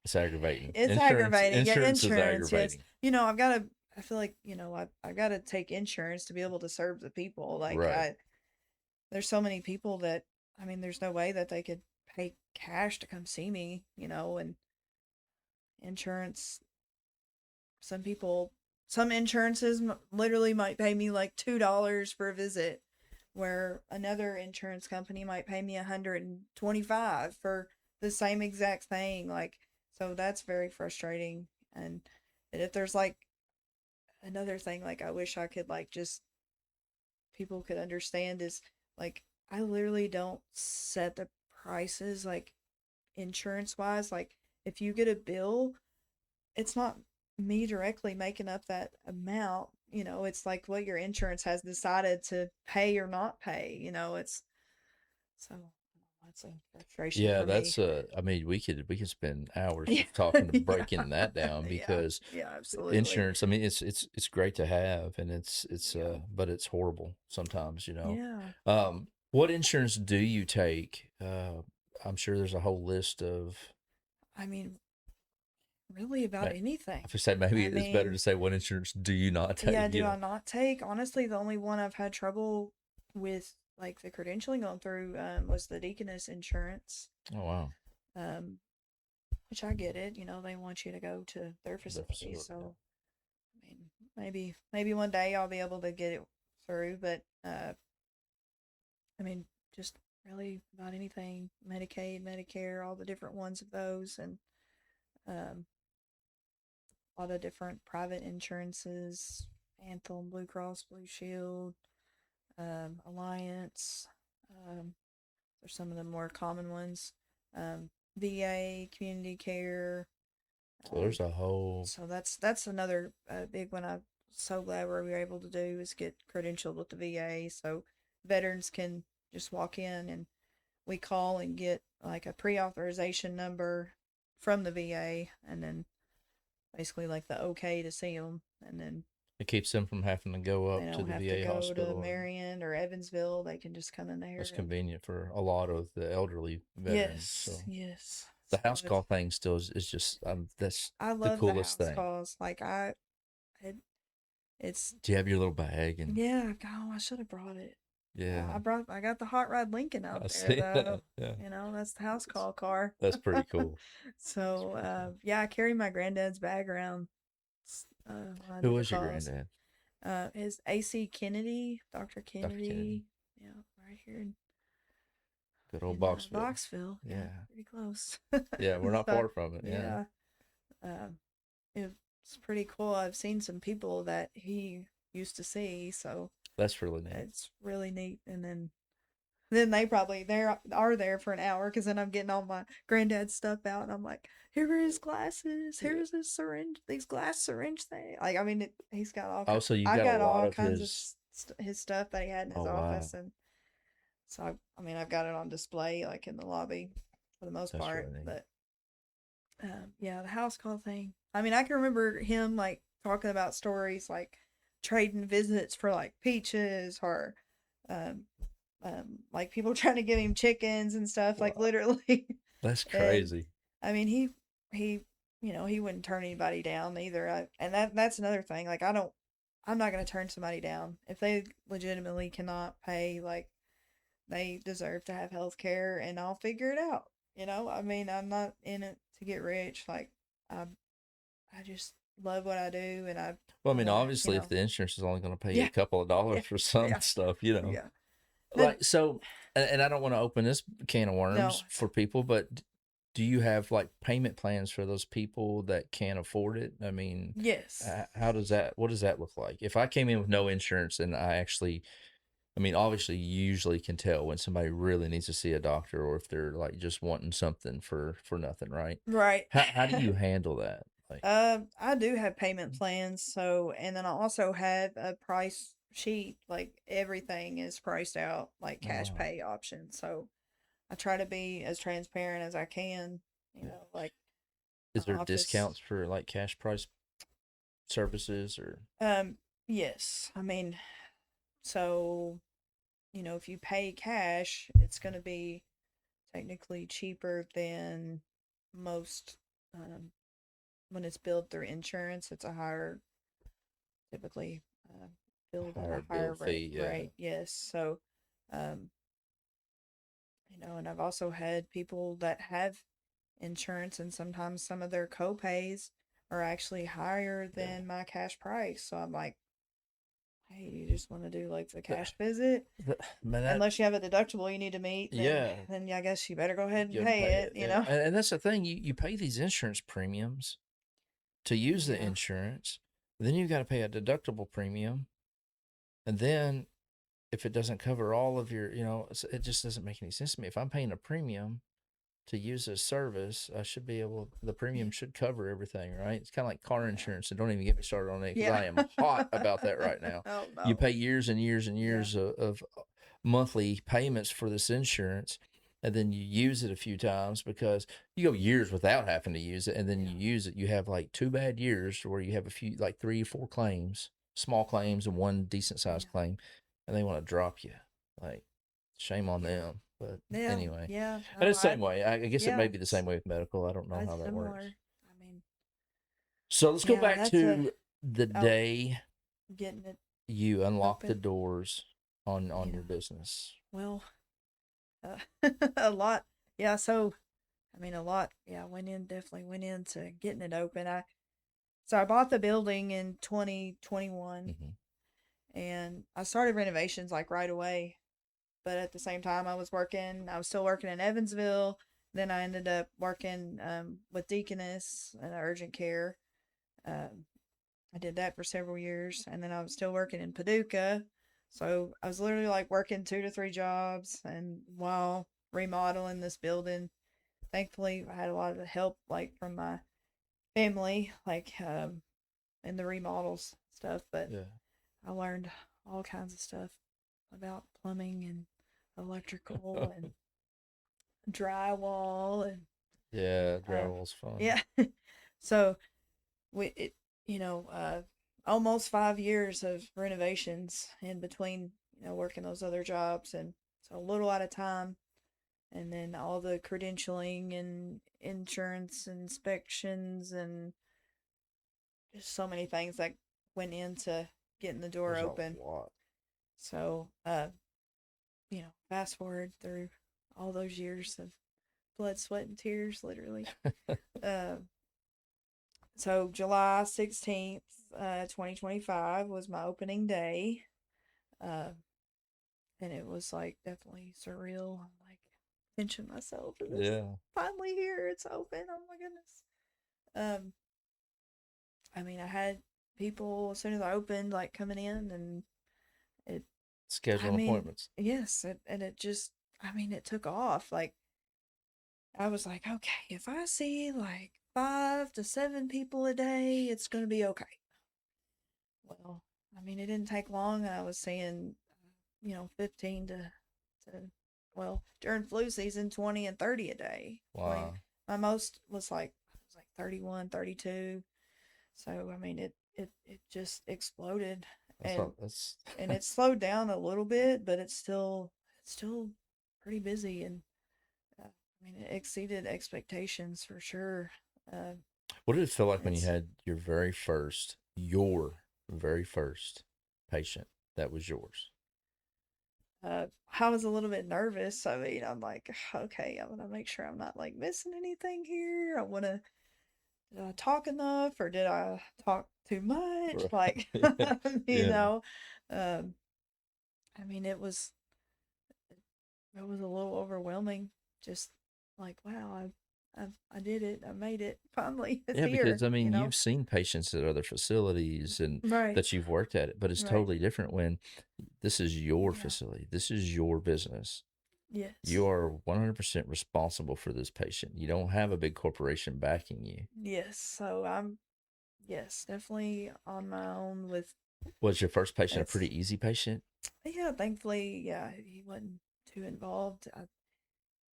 It's aggravating. it's Insurance aggravating. Yeah, insurance is insurance. Yes, aggravating. I've got to. I feel like I've got to take insurance to be able to serve the people. Like Right. there's so many people that I mean, there's no way that they could pay cash to come see me. And insurance. Some people, some insurances literally might pay me like $2 for a visit, where another insurance company might pay me 125 for the same exact thing. Like, so that's very frustrating. And if there's like another thing, like I wish I could like just people could understand is like I literally don't set the prices like insurance wise. Like if you get a bill, it's not me directly making up that amount. It's like what your insurance has decided to pay or not pay. It's so that's a frustration Yeah, for me. that's I mean, we could spend hours Yeah, just talking to yeah, breaking that down yeah, because yeah, absolutely. insurance, I mean, it's great to have, and it's Yeah, but it's horrible sometimes, you know. yeah. What insurance do you take? I'm sure there's a whole list of I mean, really about I anything. would say maybe I it's better to mean, say what insurance do you not yeah, take, you do I know. not take? Honestly, the only one I've had trouble with, like the credentialing going through, was the Deaconess insurance. Oh wow. Um, which I get it. They want you to go to their The facility. facility. Yeah. So, I mean, maybe one day I'll be able to get it through. But, I mean, just really about anything Medicaid, Medicare, all the different ones of those, and um, a lot of different private insurances Anthem, Blue Cross, Blue Shield, Alliance. Um, are some of the more common ones. VA, community care. So there's Um, a whole so that's another big one. I'm so glad we were able to do is get credentialed with the VA, so veterans can just walk in and we call and get like a pre-authorization number from the VA, and then basically like the okay to see them, and then it keeps them from having to go they up to don't the have to VA go to hospital, and Marion or Evansville. They can just come in that's there and convenient for a lot of the elderly veterans. yes, So yes. the So house call thing still is just that's I the love the coolest house thing. calls. Like it, it's Do you have your little bag and yeah. Oh, I should have brought it. yeah, I got the Hot Rod Lincoln I out there see though. that. Yeah, That's the house call car. that's pretty cool. That's So pretty cool. yeah, I carry my granddad's bag around when I Who do the was your calls. granddad? His AC Kennedy, Dr. Dr. Kennedy. Kennedy. Yeah, right here Good old in Boxville. Boxville. Yeah, Yeah. pretty close. Yeah, we're not So far from it. Yeah. yeah, um, it's pretty cool. I've seen some people that he used to see, so That's really neat. it's really neat. And then they probably are there for an hour because then I'm getting all my granddad's stuff out and I'm like, here are his glasses, Yeah. here's his syringe, these glass syringe thing. Like I mean, he's got all. Also, you've I've got a got lot all of kinds of his his stuff that he had in oh his wow. office, and so I mean I've got it on display like in the lobby for the most That's part. really neat. But yeah, the house call thing. I mean I can remember him like talking about stories like trading visits for like peaches or um like people trying to give him chickens and stuff, like Wow. literally. That's And crazy. I mean, he, he wouldn't turn anybody down either. And that's another thing. Like I'm not gonna turn somebody down if they legitimately cannot pay. Like they deserve to have health care, and I'll figure it out. I mean, I'm not in it to get rich. Like I I just love what I do, and Well, I I mean, want to, obviously, if the insurance is only going to pay you yeah, a couple of yeah, dollars for some yeah, stuff, yeah. That like so, and I don't want to open this can of no, worms for people, but do you have like payment plans for those people that can't afford it? I mean, yes, how does that? What does that look like? If I came in with no insurance and I mean, obviously, you usually can tell when somebody really needs to see a doctor or if they're like just wanting something for nothing, right? right. How do you handle that? Like, I do have payment plans, so and then I also have a price sheet, like everything is priced out, like oh cash wow, pay option. So I try to be as transparent as I can, yeah. like my Is there office. discounts for like cash price services or? Um, yes, I mean, so if you pay cash, it's going to be technically cheaper than most when it's billed through insurance. It's a higher, typically billed at Higher a bill higher fee, yeah. rate. Yes, so um, and I've also had people that have insurance, and sometimes some of their co-pays are actually higher Yeah. than my cash price. So I'm like, hey, you just want to do like the The, cash visit? man, that Unless you have a deductible you need to meet, then yeah, I guess you better go ahead and you gotta pay pay it, it. Yeah, and that's the thing. You pay these insurance premiums to use the Yeah. insurance. Then you got to pay a deductible premium, and then if it doesn't cover all of your, it just doesn't make any sense to me. If I'm paying a premium to use a service, I should be able. The Yeah. premium should cover everything, right? It's kind of like car Yeah. insurance. And don't even get me started on it because Yeah. I am hot about that right now. Oh You no. pay years and years and Yeah. years of monthly payments for this insurance, and then you use it a few times because you go years without having to use it, and then Yeah. you use it. You have like 2 bad years where you have a few, like 3 or 4 claims, small claims, and one decent sized Yeah. claim, and they want to drop you. Like, shame on Yeah. them. But Yeah. anyway, Yeah. and No, it's the same way. I guess it may yeah, be the same way with medical. I don't know how it's that works. similar. I mean, So let's go yeah, back that's a to the oh, day getting it you unlocked the open. doors on Yeah. your business. Well, a lot. Yeah, so I mean a lot. Yeah, definitely went into getting it open. I bought the building in 2021, Mm-hmm. and I started renovations like right away. But at the same time, I was still working in Evansville. Then I ended up working with Deaconess and urgent care. Um, I did that for several years, and then I was still working in Paducah. So I was literally like working 2 to 3 jobs, and while remodeling this building, thankfully I had a lot of help like from my family, like in the remodels stuff. But Yeah. I learned all kinds of stuff about plumbing and electrical and drywall and Yeah, uh drywall's fun. yeah. So we it you know almost 5 years of renovations in between working those other jobs, and so a little at a time, and then all the credentialing and insurance inspections and just so many things that went into getting the door There's a open. lot. So fast forward through all those years of blood, sweat, and tears, literally. Uh, so July 16th, 2025 was my opening day. Uh, and it was like definitely surreal. I'm like pinching myself. Is this Yeah. finally here? It's open. Oh my goodness. Um, I mean, I had people as soon as I opened, like coming in, and it, I Scheduling mean, appointments. yes, and it just, I mean, it took off. Like, I was like, okay, if I see like 5 to 7 people a day, it's going to be okay. Well, I mean, it didn't take long, and I was seeing, 15 to well, during flu season, 20 and 30 a day. Like, Wow. my most was like 31, 32. So, I mean, it just exploded, That's and not, that's it slowed down a little bit, but it's still pretty busy, and I mean, it exceeded expectations for sure. Uh, what did it feel like when you it's had your very first patient that was yours? I was a little bit nervous. I mean, I'm like, okay, I want to make sure I'm not like missing anything here. I want to. did I talk enough or did I talk too much? Right. Like, Yeah. you Yeah. know, um, I mean, it was a little overwhelming. Just like, wow, I did it. I made it. Finally, it's Yeah, because here. I mean, you've seen patients at other facilities and Right, that you've worked at it, but it's right. totally different when this is your Yeah. facility. This is your business. You Yes. are 100% responsible for this patient. You don't have a big corporation backing you. Yes. So I'm, yes, definitely on my own with Was your first patient a it's, pretty easy patient? yeah, thankfully, yeah, he wasn't too involved. I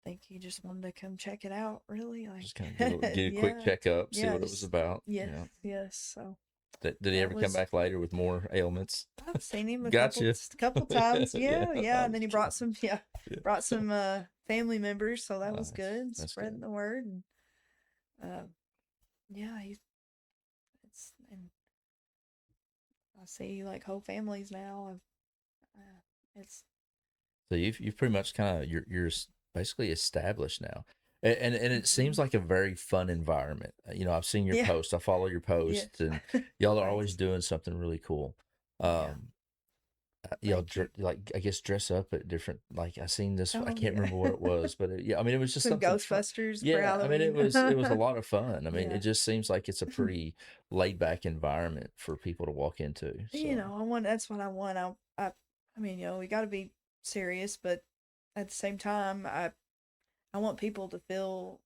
think he just wanted to come check it out, really. Just kind of Like, get a quick yeah, checkup, see yeah, what it was just, about. yes, Yeah. yes. So Did he that ever come was, back later with more ailments? I've seen him Gotcha. couple times. Yeah, Yeah, yeah. I And then was he brought joking. some, yeah, brought Yeah. some, family members. So that was Nice. good. That's Spreading good. the word. And, uh, yeah, and I see like whole families now. It's, So you've pretty much kind of basically established now, and it seems mhm. like a very fun environment. I've seen your Yeah, posts. I follow your yes. posts, and y'all are always Thanks. doing something really cool. Yeah, Um, y'all thank you. like I guess dress up at different. Like I seen this. I Oh, can't yeah. remember what it was, but yeah, I mean it was just Some something fun. Ghostbusters for Yeah, I mean Halloween. it was a lot of fun. I mean it Yeah. just seems like it's a pretty laid back environment for people to walk into. So I want that's what I want. I mean, we got to be serious, but at the same time, I want people to feel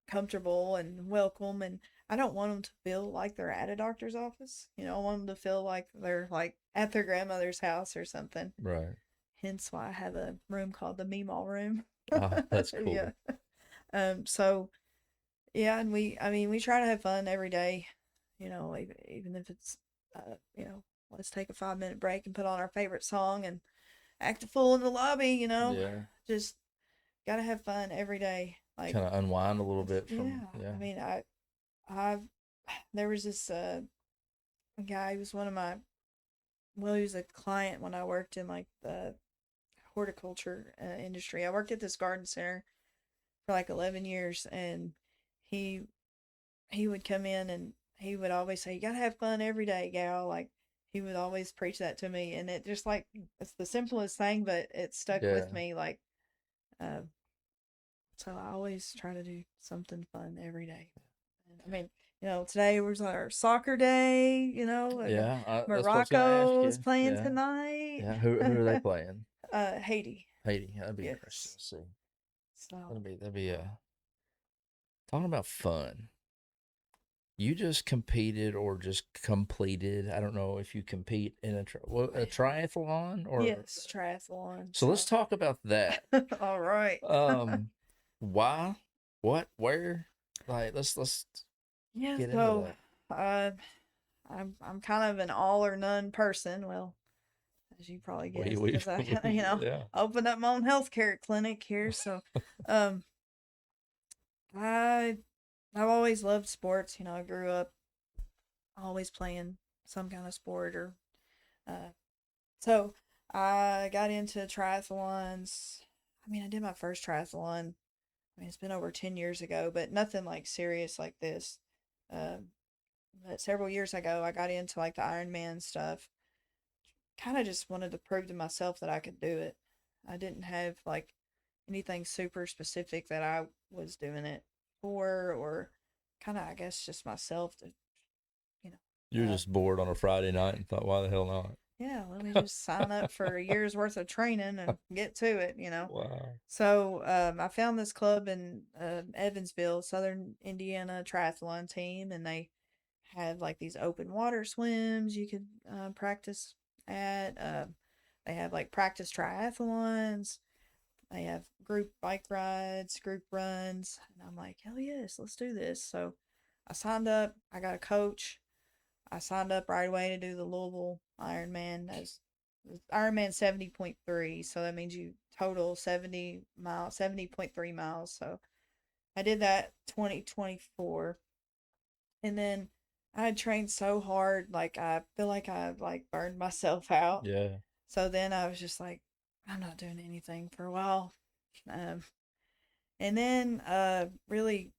comfortable and welcome, and I don't want them to feel like they're at a doctor's office. I want them to feel like they're like at their grandmother's house or something. right. Hence why I have a room called the Meemaw room. Ah, that's Yeah. cool. So yeah, and I mean, we try to have fun every day. Even if it's, let's take a 5 minute break and put on our favorite song and act a fool in the lobby. Yeah. Just gotta have fun every day. Like, Kind of unwind a little bit from yeah. yeah. I mean, I, there was this guy. He was one of my, well, he was a client when I worked in like the horticulture industry. I worked at this garden center for like 11 years, and he he would come in and he would always say, "You gotta have fun every day, gal." Like, he would always preach that to me, and it just like it's the simplest thing, but it stuck with Yeah. me. Like, uh, so I always try to do something fun every day. And, I mean, today was our soccer day. Like Yeah, that's what I was gonna ask Morocco's you. playing Yeah. tonight. Yeah. Who are they playing? Haiti. Haiti. That'd be interesting Yes. to see. So, That'd be talking about fun. You just competed or just completed. I don't know if you compete in a triathlon or yes, triathlon. so let's So, talk about that. all right. Um why? What? Where? Like let's Yeah, get into so that. uh I'm kind of an all or none person. Well, as you probably guessed, We because I yeah. opened up my own healthcare clinic here. So um I I've always loved sports. I grew up always playing some kind of sport or uh so I got into triathlons. I mean, I did my first triathlon. I mean, it's been over 10 years ago, but nothing like serious like this. Um but several years ago, I got into like the Ironman stuff. Kind of just wanted to prove to myself that I could do it. I didn't have like anything super specific that I was doing it for, or kind of, I guess, just myself to, you You're know, just bored on a Friday night and thought, why the hell yeah, let me not? just sign up for a year's worth of training and get to it. Wow. So I found this club in Evansville, Southern Indiana triathlon team, and they have like these open water swims you could practice at. They have like practice triathlons. They have group bike rides, group runs. And I'm like, hell yes, let's do this. So I signed up. I got a coach. I signed up right away to do the Louisville Ironman as Ironman 70.3. So that means you total 70 miles, 70.3 miles. So I did that 2024. And then I had trained so hard, like I feel like I like burned myself out. Yeah. So then I was just like, I'm not doing anything for a while. Um, and then really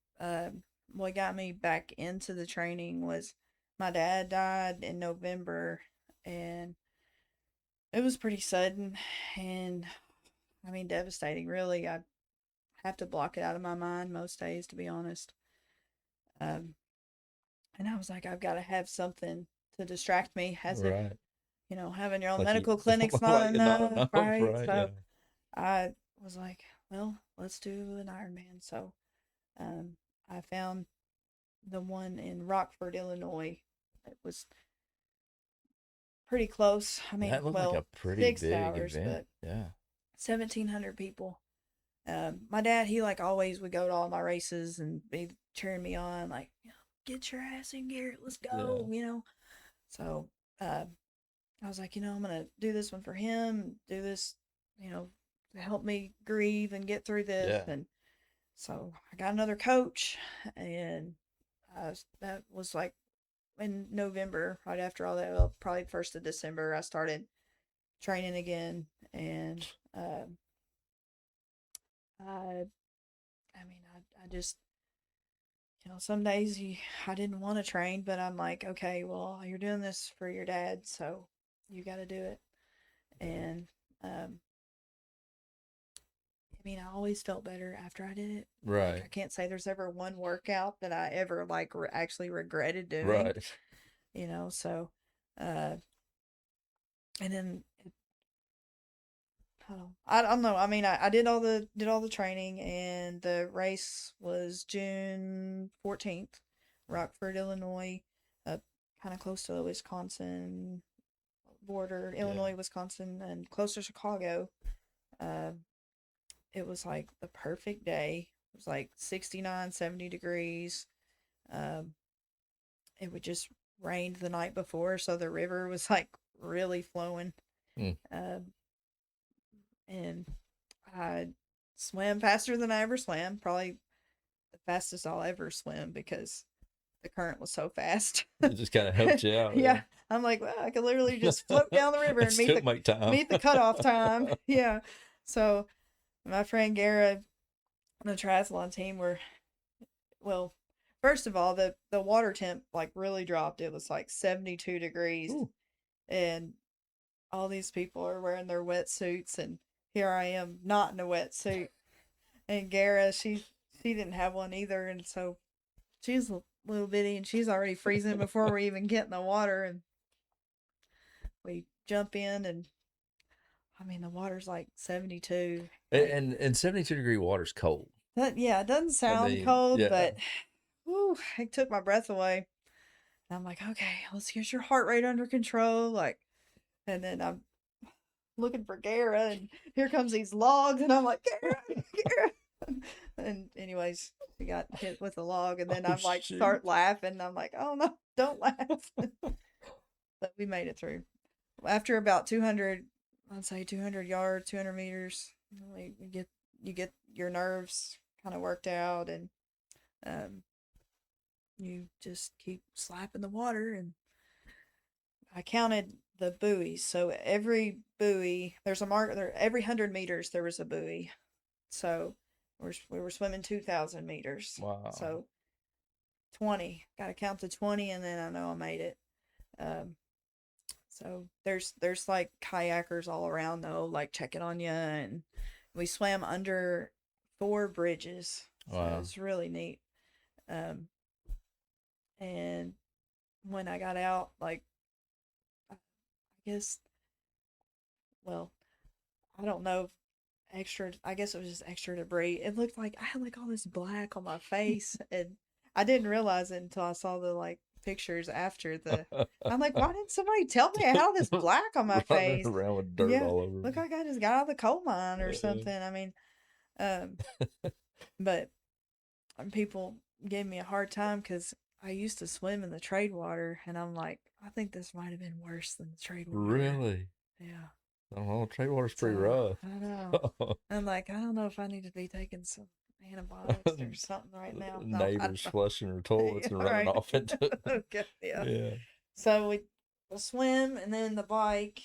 what got me back into the training was my dad died in November, and it was pretty sudden, and I mean devastating. Really, I have to block it out of my mind most days, to be honest. Um, and I was like, I've got to have something to distract me, as if Right. having your own Like you, medical clinic's not like not enough, enough, right? right? Yeah. So I was like, well, let's do an Ironman. So um, I found the one in Rockford, Illinois. It was pretty close. I mean, That looked like a well, pretty 6 hours, big event. but Yeah. 1,700 people. My dad, he like always would go to all my races and be cheering me on, like, get your ass in gear, let's Yeah. go. So uh, I was like, I'm gonna do this one for him, do this, to help me grieve and get through this. Yeah. And so I got another coach, and that was like in November, right after all that, well, probably 1st of December, I started training again, and I, I mean, I just, some days I didn't want to train, but I'm like, okay, well, you're doing this for your dad, so you got to do it. Yeah. And um, I mean, I always felt better after I did it. Like, Right. I can't say there's ever one workout that I ever like actually regretted doing, Right. So, uh, and then I don't know. I mean, I did all the training, and the race was June 14th, Rockford, Illinois, uh, kind of close to the Wisconsin border, Yeah. Illinois, Wisconsin, and close to Chicago. Uh, it was like the perfect day. It was like 69, 70 degrees. Um, it would just rained the night before, so the river was like really flowing. Mm. Um, and I swam faster than I ever swam, probably the fastest I'll ever swim because the current was so fast. It just kind of helped you out. Yeah, I'm like, well, I could literally just float down the river And and meet still the make time. meet the cutoff time. Yeah. So my friend Gara on the triathlon team were, well, first of all, the water temp like really dropped. It was like 72 degrees, Ooh. and all these people are wearing their wetsuits, and here I am not in a wetsuit. And Gara, she didn't have one either, and so she's a little bitty, and she's already freezing before we even get in the water. And we jump in, and I mean the water's like 72. Like, And 72-degree water's cold. that, yeah, it doesn't I sound mean, cold, yeah. but whew, it took my breath away. And I'm like, okay, let's get your heart rate under control. Like, and then I'm looking for Gara, and here comes these logs, and I'm like, Gara, Gara. And anyways, she got hit with a log, and then Oh I'm like, shoot. start laughing. I'm like, oh no, don't laugh. But we made it through. After about 200, I'd say 200 yards, 200 meters, we get you get your nerves kind of worked out, and um, you just keep slapping the water. And I counted the buoys. So every buoy, there's a mark there. Every 100 meters, there was a buoy. So we were swimming 2,000 meters. Wow. So 20, got to count to 20, and then I know I made it. Um, so there's like kayakers all around though, like checking on you, and we swam under 4 bridges. So Wow. it's really neat. Um, and when I got out, like, I guess, well, I don't know, extra, I guess it was just extra debris. It looked like I had like all this black on my face, and I didn't realize it until I saw the like pictures after the. I'm like, why didn't somebody tell me I had all this black on my Running face? around with dirt Yeah, all over look me. like I just got out of the coal mine or Uh, something. I mean, um, but people gave me a hard time because I used to swim in the trade water, and I'm like, I think this might have been worse than the trade water. really? Yeah. I don't know. Trade water's pretty So rough. I don't know. I'm like, I don't know if I need to be taking some antibiotics or something right now. No, I Neighbors don't. flushing their toilets Yeah, and all running right. off into it. Okay, yeah. Yeah. So we swim, and then the bike.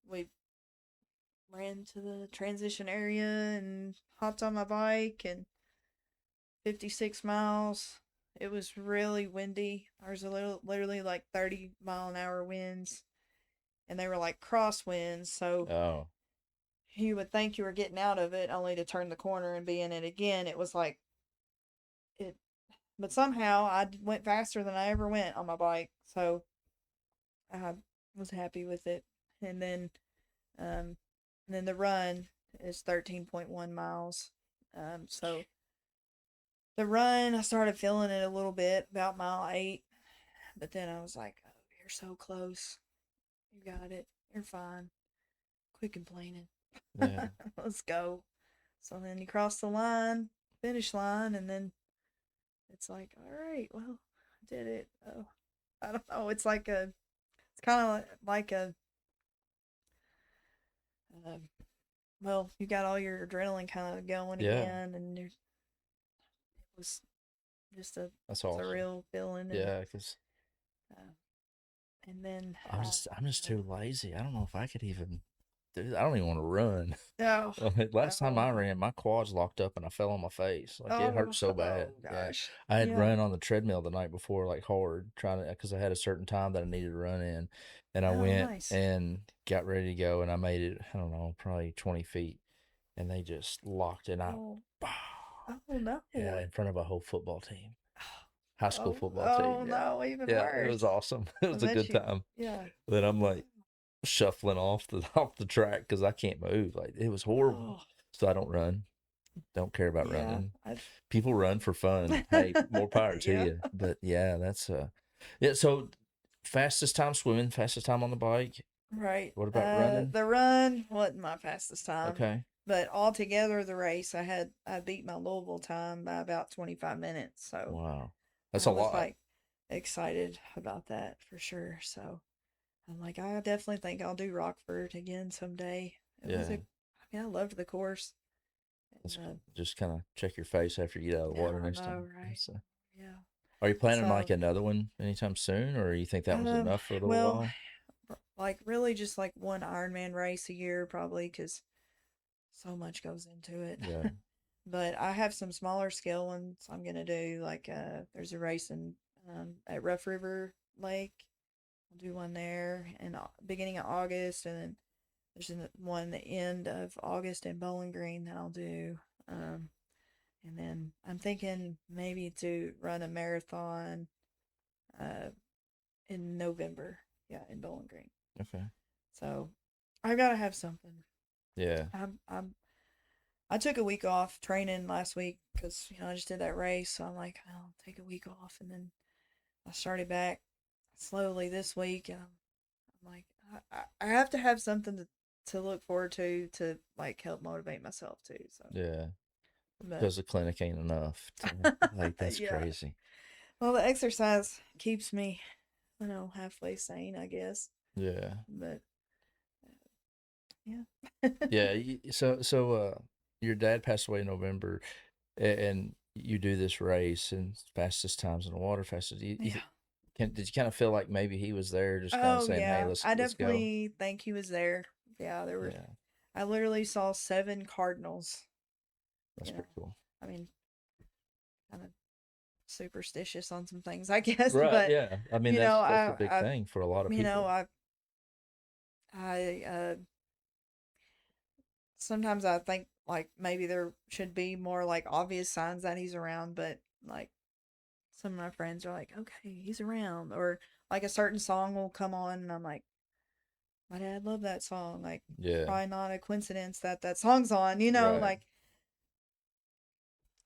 We ran to the transition area and hopped on my bike, and 56 miles. It was really windy. There was literally like 30-mile-an-hour winds, and they were like crosswinds. So Oh, you would think you were getting out of it only to turn the corner and be in it again. It was like it, but somehow I went faster than I ever went on my bike. So I was happy with it. And um, then the run is 13.1 miles. So the run, I started feeling it a little bit about mile 8, but then I was like, oh, you're so close. You got it. You're fine. Quit complaining. yeah. Let's go. So then you cross the line, finish line, and then it's like, all right, well, I did it. Oh, I don't know. It's kind of like uh, well, you got all your adrenaline kind of going Yeah. again, and it was just a That's awesome. surreal feeling, Yeah, because uh, and then I'm just too lazy. I don't know if I could even do that. I don't even want to run. oh, Like, last time oh, I ran, my quads locked up and I fell on my face. Like it hurt oh, so oh bad. Yeah. gosh, I had yeah, run on the treadmill the night before, like hard, trying to, because I had a certain time that I needed to run in. And I oh went nice, and got ready to go and I made it, I don't know, probably 20 feet. And they just locked it out. oh, oh no, Yeah, in front of a whole football team, high school oh, football team. oh Yeah. no, even Yeah. It was worse. awesome. It I was a bet good you, time. yeah. Then I'm like, shuffling off the off the track because I can't move. Like it was horrible. Oh, So I don't run. Don't care about yeah. running. People run for fun. Hey, more power to Yeah. you. But yeah, that's yeah. So fastest time swimming, fastest time on the bike. Right. What about running? The run wasn't my fastest time, Okay. but altogether the race I beat my Louisville time by about 25 minutes. So Wow, that's I a was lot. like excited about that for sure. So I'm like, I definitely think I'll do Rockford again someday. It was Yeah, I mean, I loved the course. that's And, just kind of check your face after you get out of the water I next know, time. right? That's, Yeah. are you planning like So, another one anytime soon, or you think that was um, enough for a little well, while? like really just like one Ironman race a year probably because so much goes into it. Yeah. But I have some smaller scale ones I'm gonna do. Like there's a race in at Rough River Lake. I'll do one there in beginning of August, and then there's one the end of August in Bowling Green that I'll do. Um, and then I'm thinking maybe to run a marathon uh, in November. Yeah, in Bowling Green. Okay. So I've got to have something. Yeah. I took a week off training last week because I just did that race. So I'm like, I'll take a week off, and then I started back slowly this week, and I'm like, I have to have something to look forward to like help motivate myself too. So, Yeah. but Because the clinic ain't enough. Like that's yeah, crazy. well, the exercise keeps me, halfway sane, I guess. Yeah. But yeah, Yeah. Your dad passed away in November, and you do this race and fastest times in the water, fastest. yeah. Did you kind of feel like maybe he was there, just kind of Oh saying, "Hey, yeah, I let's go." definitely think he was there. Yeah, there were. Yeah, I literally saw 7 cardinals. that's You know, pretty cool. I mean, kind of superstitious on some things, I guess. Right. But Yeah. I mean, you know, that's a big thing for a lot of you know, people. I, I sometimes I think like maybe there should be more like obvious signs that he's around, but like some of my friends are like, okay, he's around, or like a certain song will come on, and I'm like, my dad loved that song. Like, it's Yeah. probably not a coincidence that that song's on. Right. Like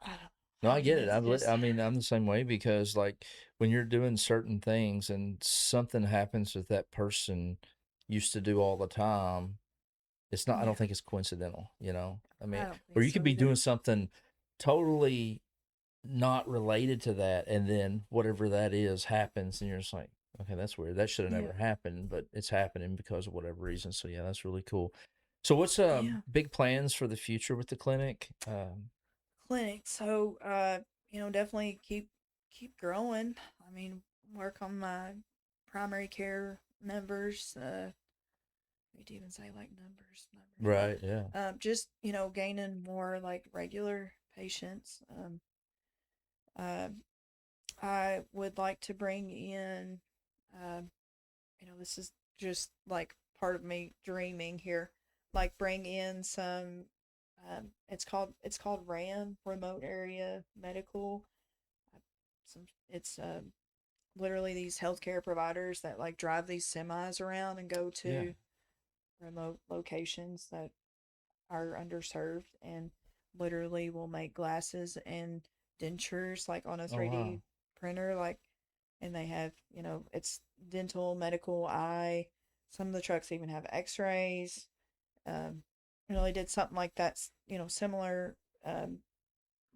I don't. No, I I mean, get it. it's just I mean, I'm the same way because like when you're doing certain things and something happens that that person used to do all the time, it's not. I yeah. don't think it's coincidental. I I mean, don't or think you could so be either. doing something totally not related to that, and then whatever that is happens, and you're just like, okay, that's weird. That should have Yeah. never happened, but it's happening because of whatever reason. So yeah, that's really cool. So what's Yeah. big plans for the future with the clinic? Clinic. So, definitely keep growing. I mean, work on my primary care numbers. We do even say like numbers, but Right. Yeah. just gaining more like regular patients. Uh, I would like to bring in, um, this is just like part of me dreaming here. Like bring in some. It's called RAM, Remote Area Medical. It's literally these healthcare providers that like drive these semis around and go Yeah. to remote locations that are underserved and literally will make glasses and dentures like on a Oh, wow. 3D printer, like, and they have, it's dental, medical, eye. Some of the trucks even have x-rays. um they did something like that, similar, um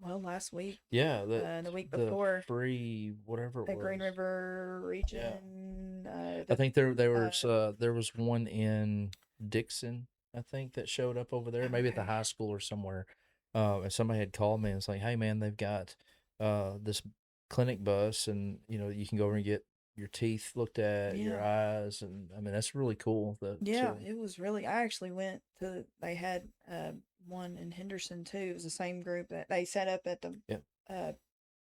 last week, Yeah, and the week the before, free whatever it the Green was. River Yeah. region, I the think there was one in Dixon, I think, that showed up over there, maybe at the okay, high school or somewhere. And somebody had called me and was like, "Hey man, they've got this clinic bus, and you can go over and get your teeth looked at, your yeah. eyes, and I mean that's really cool." That Yeah, to it was really. I actually went to. They had one in Henderson too. It was the same group that they set up at the yeah, uh,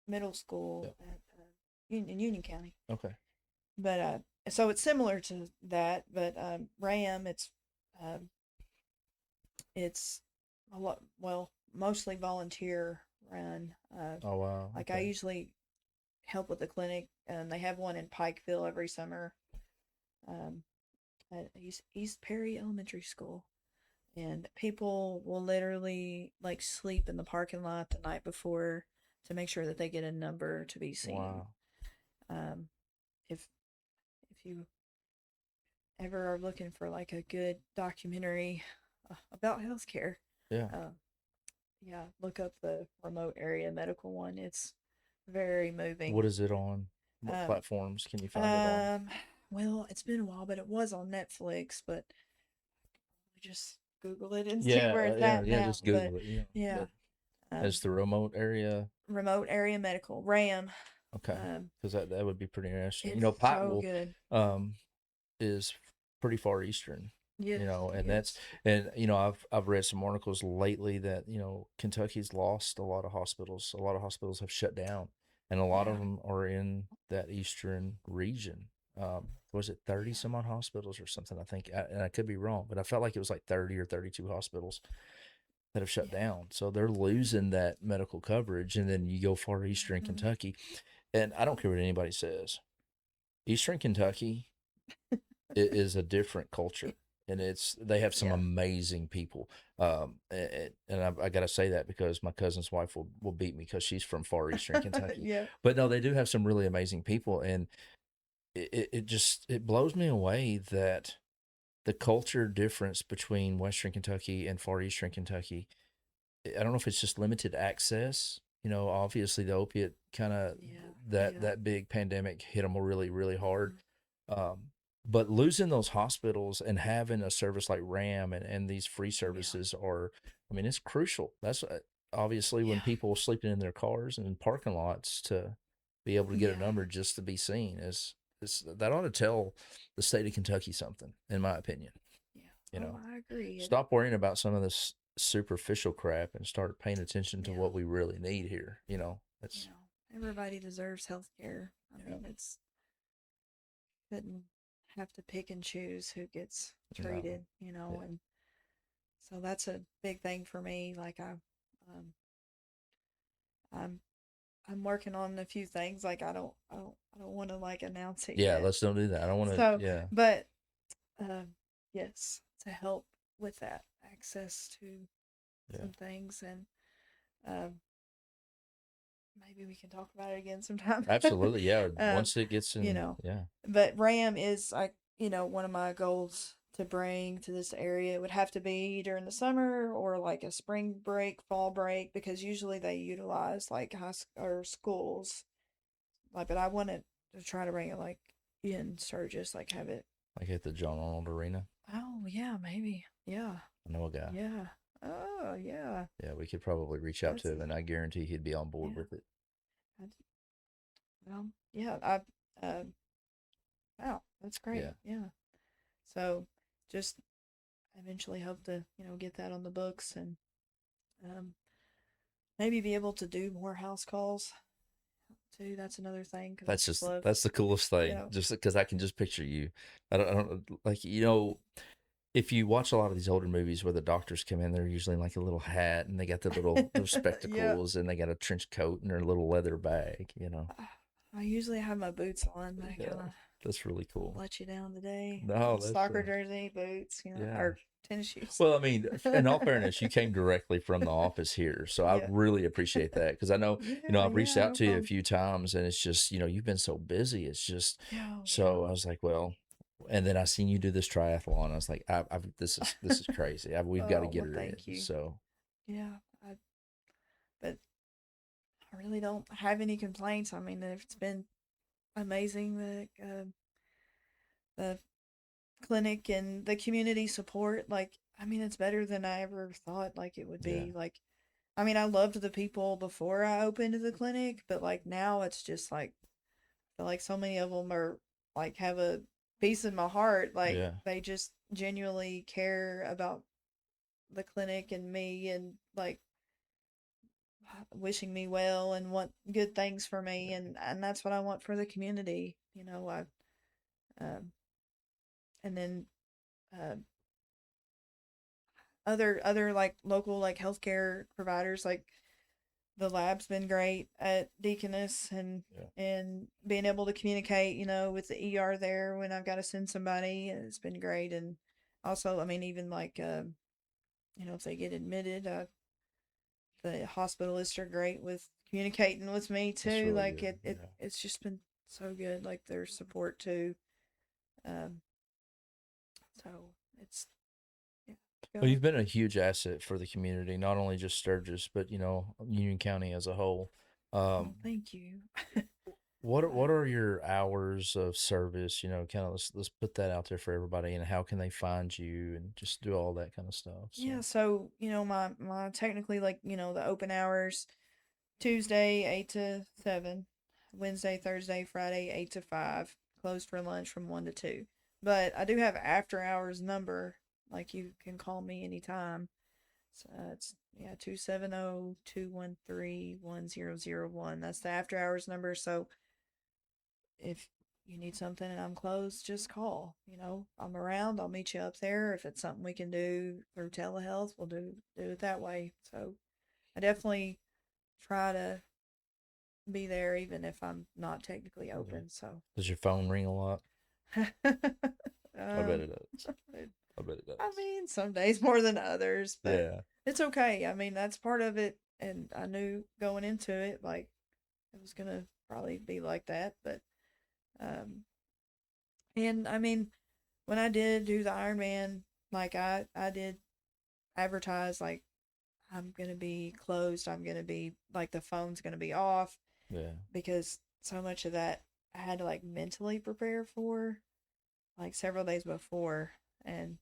middle school yeah, at Union County. okay, But so it's similar to that. But RAM, um, it's a lot. Well, mostly volunteer run. oh wow, Like I okay, usually help with the clinic, and they have one in Pikeville every summer. Um, at East Perry Elementary School. And people will literally like sleep in the parking lot the night before to make sure that they get a number to be seen. wow, Um, if if you ever are looking for like a good documentary about healthcare, yeah. uh, yeah, look up the remote area medical one. It's very moving. What is it on? What Um, platforms can you find it on? um, well, it's been a while, but it was on Netflix. But just Google it and see Yeah, where it's yeah, at yeah. now. Just But Google it. Yeah, yeah, but um, as the remote area. remote area medical, RAM. Okay, Um, because that would be pretty interesting. it's so Pikeville, good. um, is pretty far eastern. Yes, And that's yes, and I've read some articles lately that Kentucky's lost a lot of hospitals. A lot of hospitals have shut down, and a lot of yeah, them are in that eastern region. Was it 30 yeah, some odd hospitals or something? I think, and I could be wrong, but I felt like it was like 30 or 32 hospitals that have shut yeah. down. So they're losing that medical coverage. And then you go far eastern Mm-hmm. Kentucky, and I don't care what anybody says. Eastern Kentucky is a different culture, and they have some Yeah, amazing people. And I got to say that because my cousin's wife will beat me because she's from far eastern Kentucky. yeah, But no, they do have some really amazing people, and it just it blows me away that the culture difference between Western Kentucky and far eastern Kentucky. I don't know if it's just limited access. Obviously the opiate kind of yeah, that yeah. that big pandemic hit them really, really hard. Mm-hmm. Um, but losing those hospitals and having a service like RAM and these free Yeah, services are, I mean, it's crucial. That's obviously when yeah, people are sleeping in their cars and in parking lots to be able to get a yeah, number just to be seen is that ought to tell the state of Kentucky something, in my opinion. yeah. You Oh, know, I agree. stop worrying about some of this superficial crap and start paying attention to Yeah, what we really need here. It's everybody deserves health care. I yeah, mean, it's shouldn't have to pick and choose who gets no, treated, yeah, and so that's a big thing for me. Like um, I'm I'm working on a few things. Like I don't want to like announce it yeah. yet. Let's don't do that. I don't want to. So, Yeah, but yes, to help with that access to yeah. some things, and um, maybe we can talk about it again sometime. Absolutely. Yeah. um, Once it gets you in, know, yeah, but RAM is like, one of my goals to bring to this area. It would have to be during the summer or like a spring break, fall break, because usually they utilize like or schools. Like, but I wanted to try to bring it like in Sturgis, like have it. like at the John Arnold Arena. Oh yeah, maybe. Yeah, I know a guy. yeah. Oh yeah. Yeah, we could probably reach out That's to him, and I guarantee he'd be on board yeah. with it. That's, well, yeah. Wow, that's great. Yeah, Yeah. So just eventually hope to get that on the books, and um maybe be able to do more house calls too. That's another thing because I That's just just love. that's the coolest thing. Yeah. Just because I can just picture you. I don't like if you watch a lot of these older movies where the doctors come in, they're usually in like a little hat and they got their Yeah. spectacles and they got a trench coat and their little leather bag. I usually have my boots on, but I Yeah, kind of that's really cool. let you down today. No, that's Soccer jersey, boots, yeah. or tennis shoes. Well, I mean, in all fairness, you came directly from the office here, so I Yeah. really appreciate that because I know, Yeah, I've reached yeah, out no to you a problem. few times, and it's just, you've been so busy. It's just, Yeah, so I was like, well, and then I seen you do this triathlon. I was like, this is yeah. crazy. We've got to Oh, get well, her in. thank you. So Yeah, but I really don't have any complaints. I mean, it's been amazing the clinic and the community support. Like, I mean, it's better than I ever thought. Like, it would yeah, be. Like, I mean, I loved the people before I opened the clinic, but like now it's just like I feel like so many of them are like have a piece in my heart. Like yeah, they just genuinely care about the clinic and me and like wishing me well and want good things for me and that's what I want for the community. I um and then uh other like local like healthcare providers like the lab's been great at Deaconess yeah. and being able to communicate, with the ER there when I've got to send somebody. It's been great. And also, I mean, even like, if they get admitted, the hospitalists are great with communicating with me That's too. really Like good. Yeah. it's just been so good. Like their support too. Um, so it's, yeah, Well, go. you've been a huge asset for the community, not only just Sturgis, but Union County as a whole. Oh, Um, thank you. what are your hours of service? Kind of let's put that out there for everybody, and how can they find you, and just do all that kind of stuff. Yeah, So so my technically like the open hours Tuesday 8 to 7, Wednesday, Thursday, Friday 8 to 5, closed for lunch from 1 to 2. But I do have after hours number, like you can call me anytime. So it's 270-213-1001. That's the after hours number. So if you need something and I'm closed, just call. I'm around. I'll meet you up there. If it's something we can do through telehealth, we'll do it that way. So I definitely try to be there even if I'm not technically yeah, open. So does your phone ring a lot? I bet um it does. I bet it I does. mean some days more than others, but Yeah, it's okay. I mean that's part of it and I knew going into it like it was gonna probably be like that, but um and I mean when I did do the Ironman, like I did advertise like I'm gonna be closed. I'm gonna be like the phone's gonna be off yeah, because so much of that I had to like mentally prepare for like several days before. And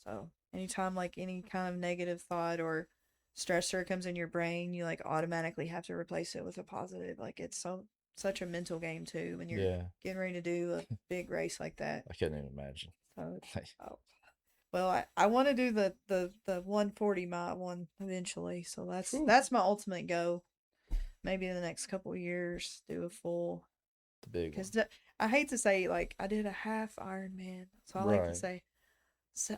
so anytime like any kind of negative thought or stressor comes in your brain, you like automatically have to replace it with a positive. Like it's such a mental game too when you're yeah. getting ready to do a big race like that. I couldn't even imagine. So it's oh well, I want to do the 140 mile one eventually. So that's Whew. that's my ultimate goal. Maybe in the next couple of years, do a full. The big Because one, I hate to say like I did a half Ironman, so I like to right? say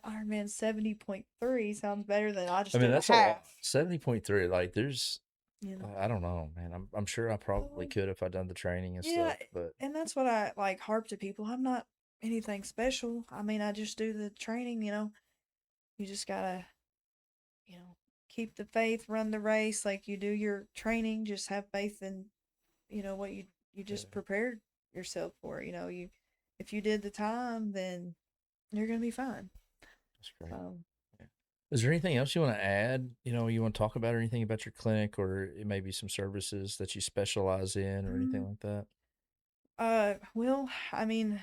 Ironman 70.3 sounds better than I I just mean, did a that's a lot. half. 70.3. Like, there's You know. I don't know, man. I'm sure I probably Well, could if I'd done the training and yeah, stuff, but and that's what I like harp to people. I'm not anything special. I mean, I just do the training. You just gotta you know keep the faith, run the race like you do your training. Just have faith in what you yeah, just prepared yourself for. You if you did the time, then you're gonna be fine. that's great. So. Yeah. Is there anything else you want to add? You want to talk about or anything about your clinic, or it may be some services that you specialize in, or anything Mm, like that? well, I mean,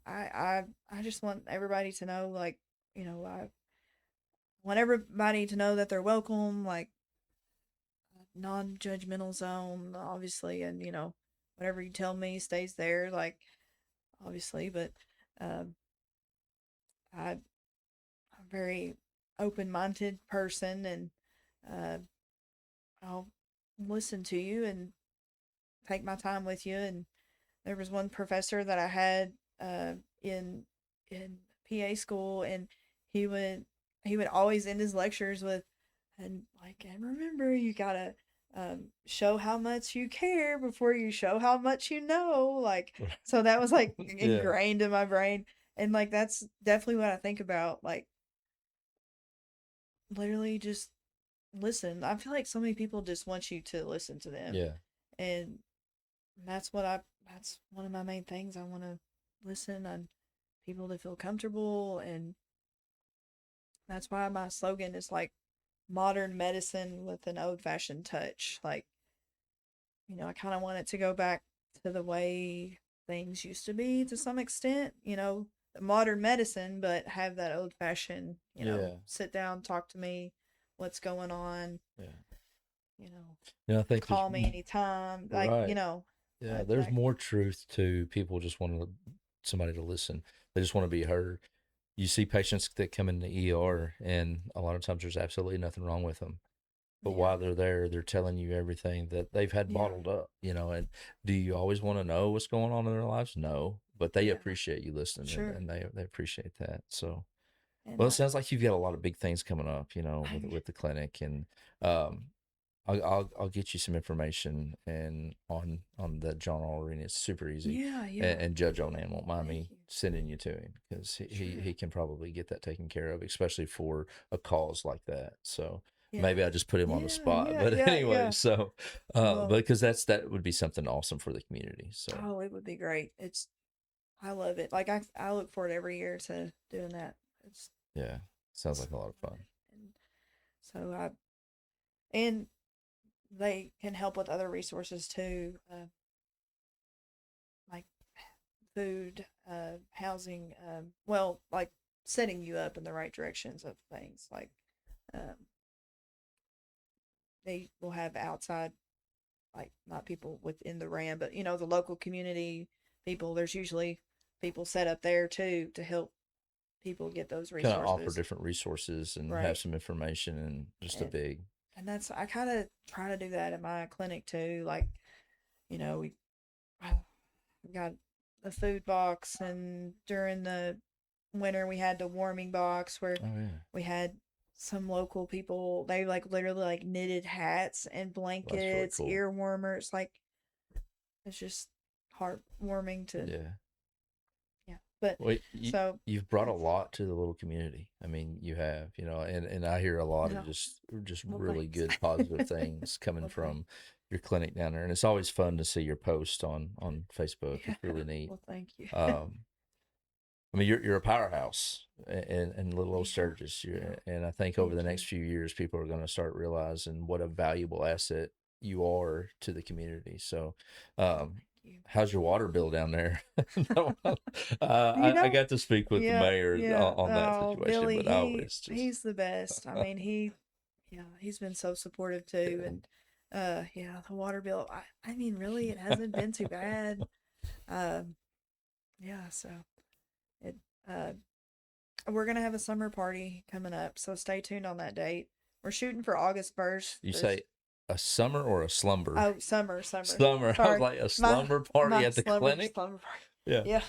I just want everybody to know, like, I want everybody to know that they're welcome, like, non-judgmental zone, obviously, and whatever you tell me stays there, like, obviously, but um, I'm a very open-minded person, and uh, I'll listen to you and take my time with you. And there was one professor that I had in PA school, and he would he would always end his lectures with, and remember, you gotta show how much you care before you show how much you know. Like, so that was like Yeah. ingrained in my brain, and like that's definitely what I think about. Like, literally just listen. I feel like so many people just want you to listen to them, Yeah. and that's one of my main things. I want to listen and people to feel comfortable, and that's why my slogan is like modern medicine with an old fashioned touch. Like, I kind of want it to go back to the way things used to be to some extent, modern medicine, but have that old fashioned, Yeah. sit down, talk to me, what's going on, Yeah. you know, I think there's call me anytime. Like, right. Yeah, there's that, more truth to people just wanting somebody to listen. They just want to be heard. You see patients that come in the ER, and a lot of times there's absolutely nothing wrong with them. But yeah, while they're there, they're telling you everything that they've had yeah, bottled up, And do you always want to know what's going on in their lives? No, but they yeah, appreciate you listening, and, sure. and they appreciate that. So, And well, it sounds like you've got a lot of big things coming up, with I'm, with the clinic, and um, I'll get you some information and on the John Arena. It's super easy, yeah, yeah, and Judge Onan won't mind thank me you. sending you to him because he Sure. can probably get that taken care of, especially for a cause like that. So Yeah. maybe I just put him on the Yeah, spot, yeah, but yeah, anyway, yeah. so Well, because that would be something awesome for the community. So oh, it would be great. I love it. Like I look forward every year to doing that. It's yeah, sounds so like a lot of love fun. it. And so and they can help with other resources too, like food, housing, well, like setting you up in the right directions of things. Like, um, they will have outside, like not people within the RAM, but the local community people. There's usually people set up there too to help people get those Kind of offer resources. different resources and have Right. some information and just a And big and that's I kind of try to do that at my clinic too. Like, we got the food box, and during the winter we had the warming box where oh yeah, we had some local people. They like literally like knitted hats and that's really blankets, cool. ear warmers. Like, it's just heartwarming to, Yeah. yeah. But Well, so you've brought a that's, lot to the little community. I mean, you have, and I hear a lot of no, just well, really thanks. good positive things coming Well, thanks. from your clinic down there, and it's always fun to see your post on Facebook. Yeah. It's really neat. Well, thank you. Um, I mean, you're a powerhouse in little old Yeah. Sturgis, Yeah. and I think over the Thank you. next few years, people are going to start realizing what a valuable asset you are to the community. So, Well, um, thank you. how's your water bill down there? No, You I know, got to speak with the yeah, mayor yeah. on that Oh, situation, Billy, but I always just he's the best. I mean, yeah, he's been so supportive too. yeah, And yeah, the water bill. I mean, really, it hasn't been too bad. Um, yeah. So it uh, we're gonna have a summer party coming up, so stay tuned on that date. We're shooting for August 1st. you This say a summer or a slumber? Oh, summer. Slumber. I was Sorry, like a my slumber party my at the clinic. slumber party. Yeah. Yeah,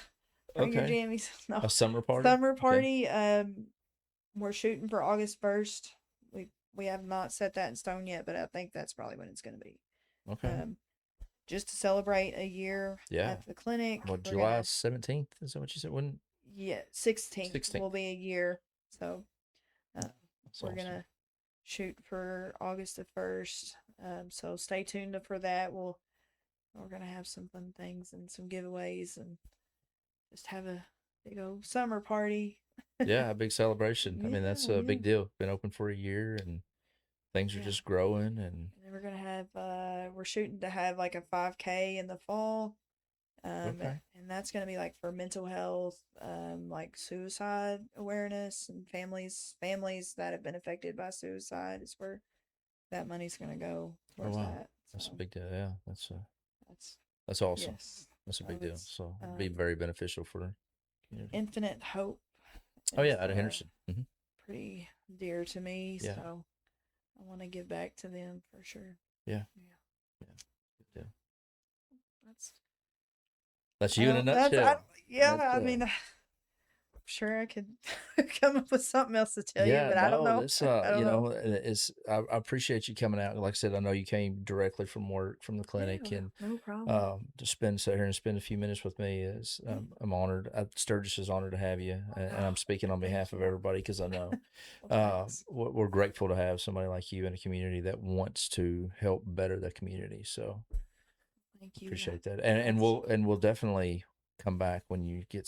bring your Okay. jammies. No, A summer party. summer Okay. party. We're shooting for August 1st. We have not set that in stone yet, but I think that's probably when it's going to be. Okay. Um, just to celebrate a year Yeah. at the clinic. What, We're July gonna 17th? Is that what you said? When? 16th 16th. will be a year. So uh, That's we're awesome. gonna shoot for August 1st. So stay tuned for that. We're gonna have some fun things and some giveaways and just have a big old summer party. Yeah, a big celebration. I mean, Yeah, that's a yeah. big deal. Been open for a year and things are Yeah. just growing and And then we're gonna have we're shooting to have like a 5K in the fall. okay. And that's gonna be like for mental health, like suicide awareness and families that have been affected by suicide is where that money's gonna go Oh towards wow. that. That's a So big deal. Yeah, that's that's awesome. yes. That's a So big deal. it's So it'd be very beneficial for the community. Infinite Hope Oh is yeah, out of Henderson. pretty dear to me, Yeah. so I want to give back to them for sure. Yeah. Yeah. Yeah. Good deal. That's you in a That's I, nutshell. yeah. That's I mean, I'm sure I could come up with something else to tell you, yeah, but I don't no, know. this I don't know. it's I appreciate you coming out. Like I said, I know you came directly from work from the Yeah, clinic, and no problem. to sit here and spend a few minutes with me is Yeah. I'm honored. Sturgis is honored to have you, and I'm speaking on Thank behalf of you. everybody because I know Well, thanks. we're grateful to have somebody like you in a community that wants to help better the community. So Thank you. appreciate that, That's and we'll definitely come back when you get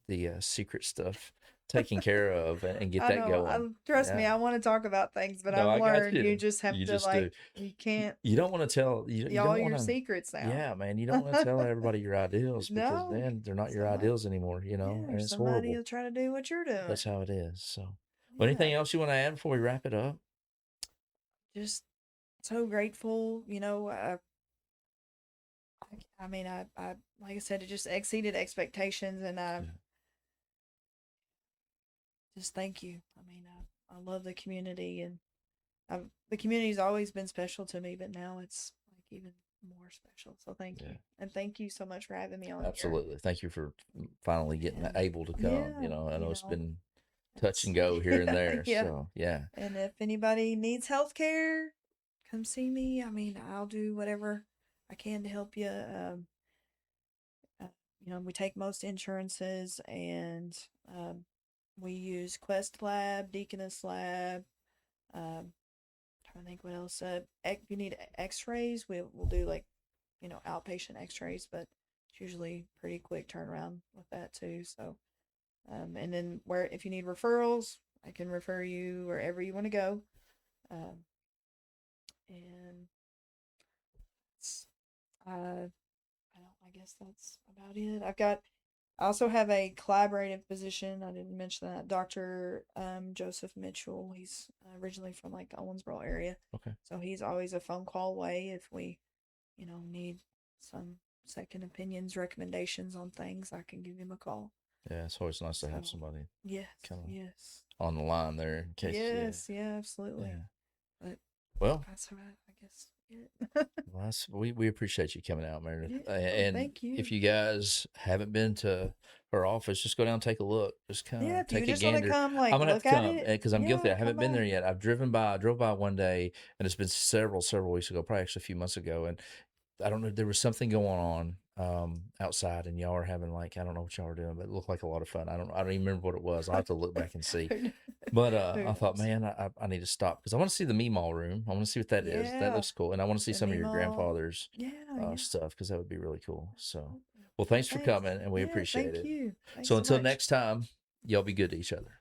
the secret stuff taken care of and get I that know. going. Trust me. Yeah. I want to talk about things, but No, I've I got learned you. you just have You to just do. you can't You don't want to tell you all don't your want to. secrets now. Yeah, man, you don't want to tell everybody your ideals because No, then they're not your somebody, ideals anymore, yeah, and or it's somebody horrible. will try to do what you're doing. That's how it is. So, well, Yeah, anything else you want to add before we wrap it up? just so grateful. I mean, like I said, it just exceeded expectations, and I Yeah. just thank you. I mean, I love the community, and the community's always been special to me, but now it's like even more special. So thank Yeah. you, and thank you so much for having me on here. Absolutely. Thank you for finally getting And able to come. yeah, I know it's been touch it's and go here and yeah, there. yeah. So, yeah. And if anybody needs health care, come see me. I mean, I'll do whatever I can to help you. Uh, we take most insurances, and we use Quest Lab, Deaconess Lab. Trying to think what else. If you need X-rays, we'll do like outpatient X-rays, but it's usually pretty quick turnaround with that too. So, and then where if you need referrals, I can refer you wherever you want to go. Um, and it's, I guess that's about it. I also have a collaborative position. I didn't mention that. Dr. Joseph Mitchell. He's originally from like the Owensboro area. Okay. So he's always a phone call away if we, need some second opinions, recommendations on things. I can give him a call. Yeah, it's always nice to So have somebody yes, kind of yes, on the line there in case. Yeah. yes, yeah, absolutely. Yeah. But Well, that's all right, I guess. Yeah. well, we appreciate you coming out, Meredith. Yeah. Oh, And thank you. if you guys haven't been to her office, just go down and take a look. Just kind Yeah, of if you take a just want to gander. come, I'm like, gonna have look to at come it, because I'm guilty. yeah, I come haven't been by. there yet. I drove by one day, and it's been several weeks ago, probably actually a few months ago, and I don't know. There was something going on outside, and y'all were having like I don't know what y'all were doing, but it looked like a lot of fun. I don't even remember what it was. I'll have to look back and see. Who But who I thought, knows? man, I need to stop because I want to see the Meemaw room. I want to see what that is. That Yeah, looks cool, and I want to see the some of your Mimo. grandfather's Yeah, yeah. stuff because that would be really cool. So, Absolutely. well, Well, thanks for thanks. coming, and we Yeah, appreciate thank it. you. Thanks So so until much. next time, y'all be good to each other.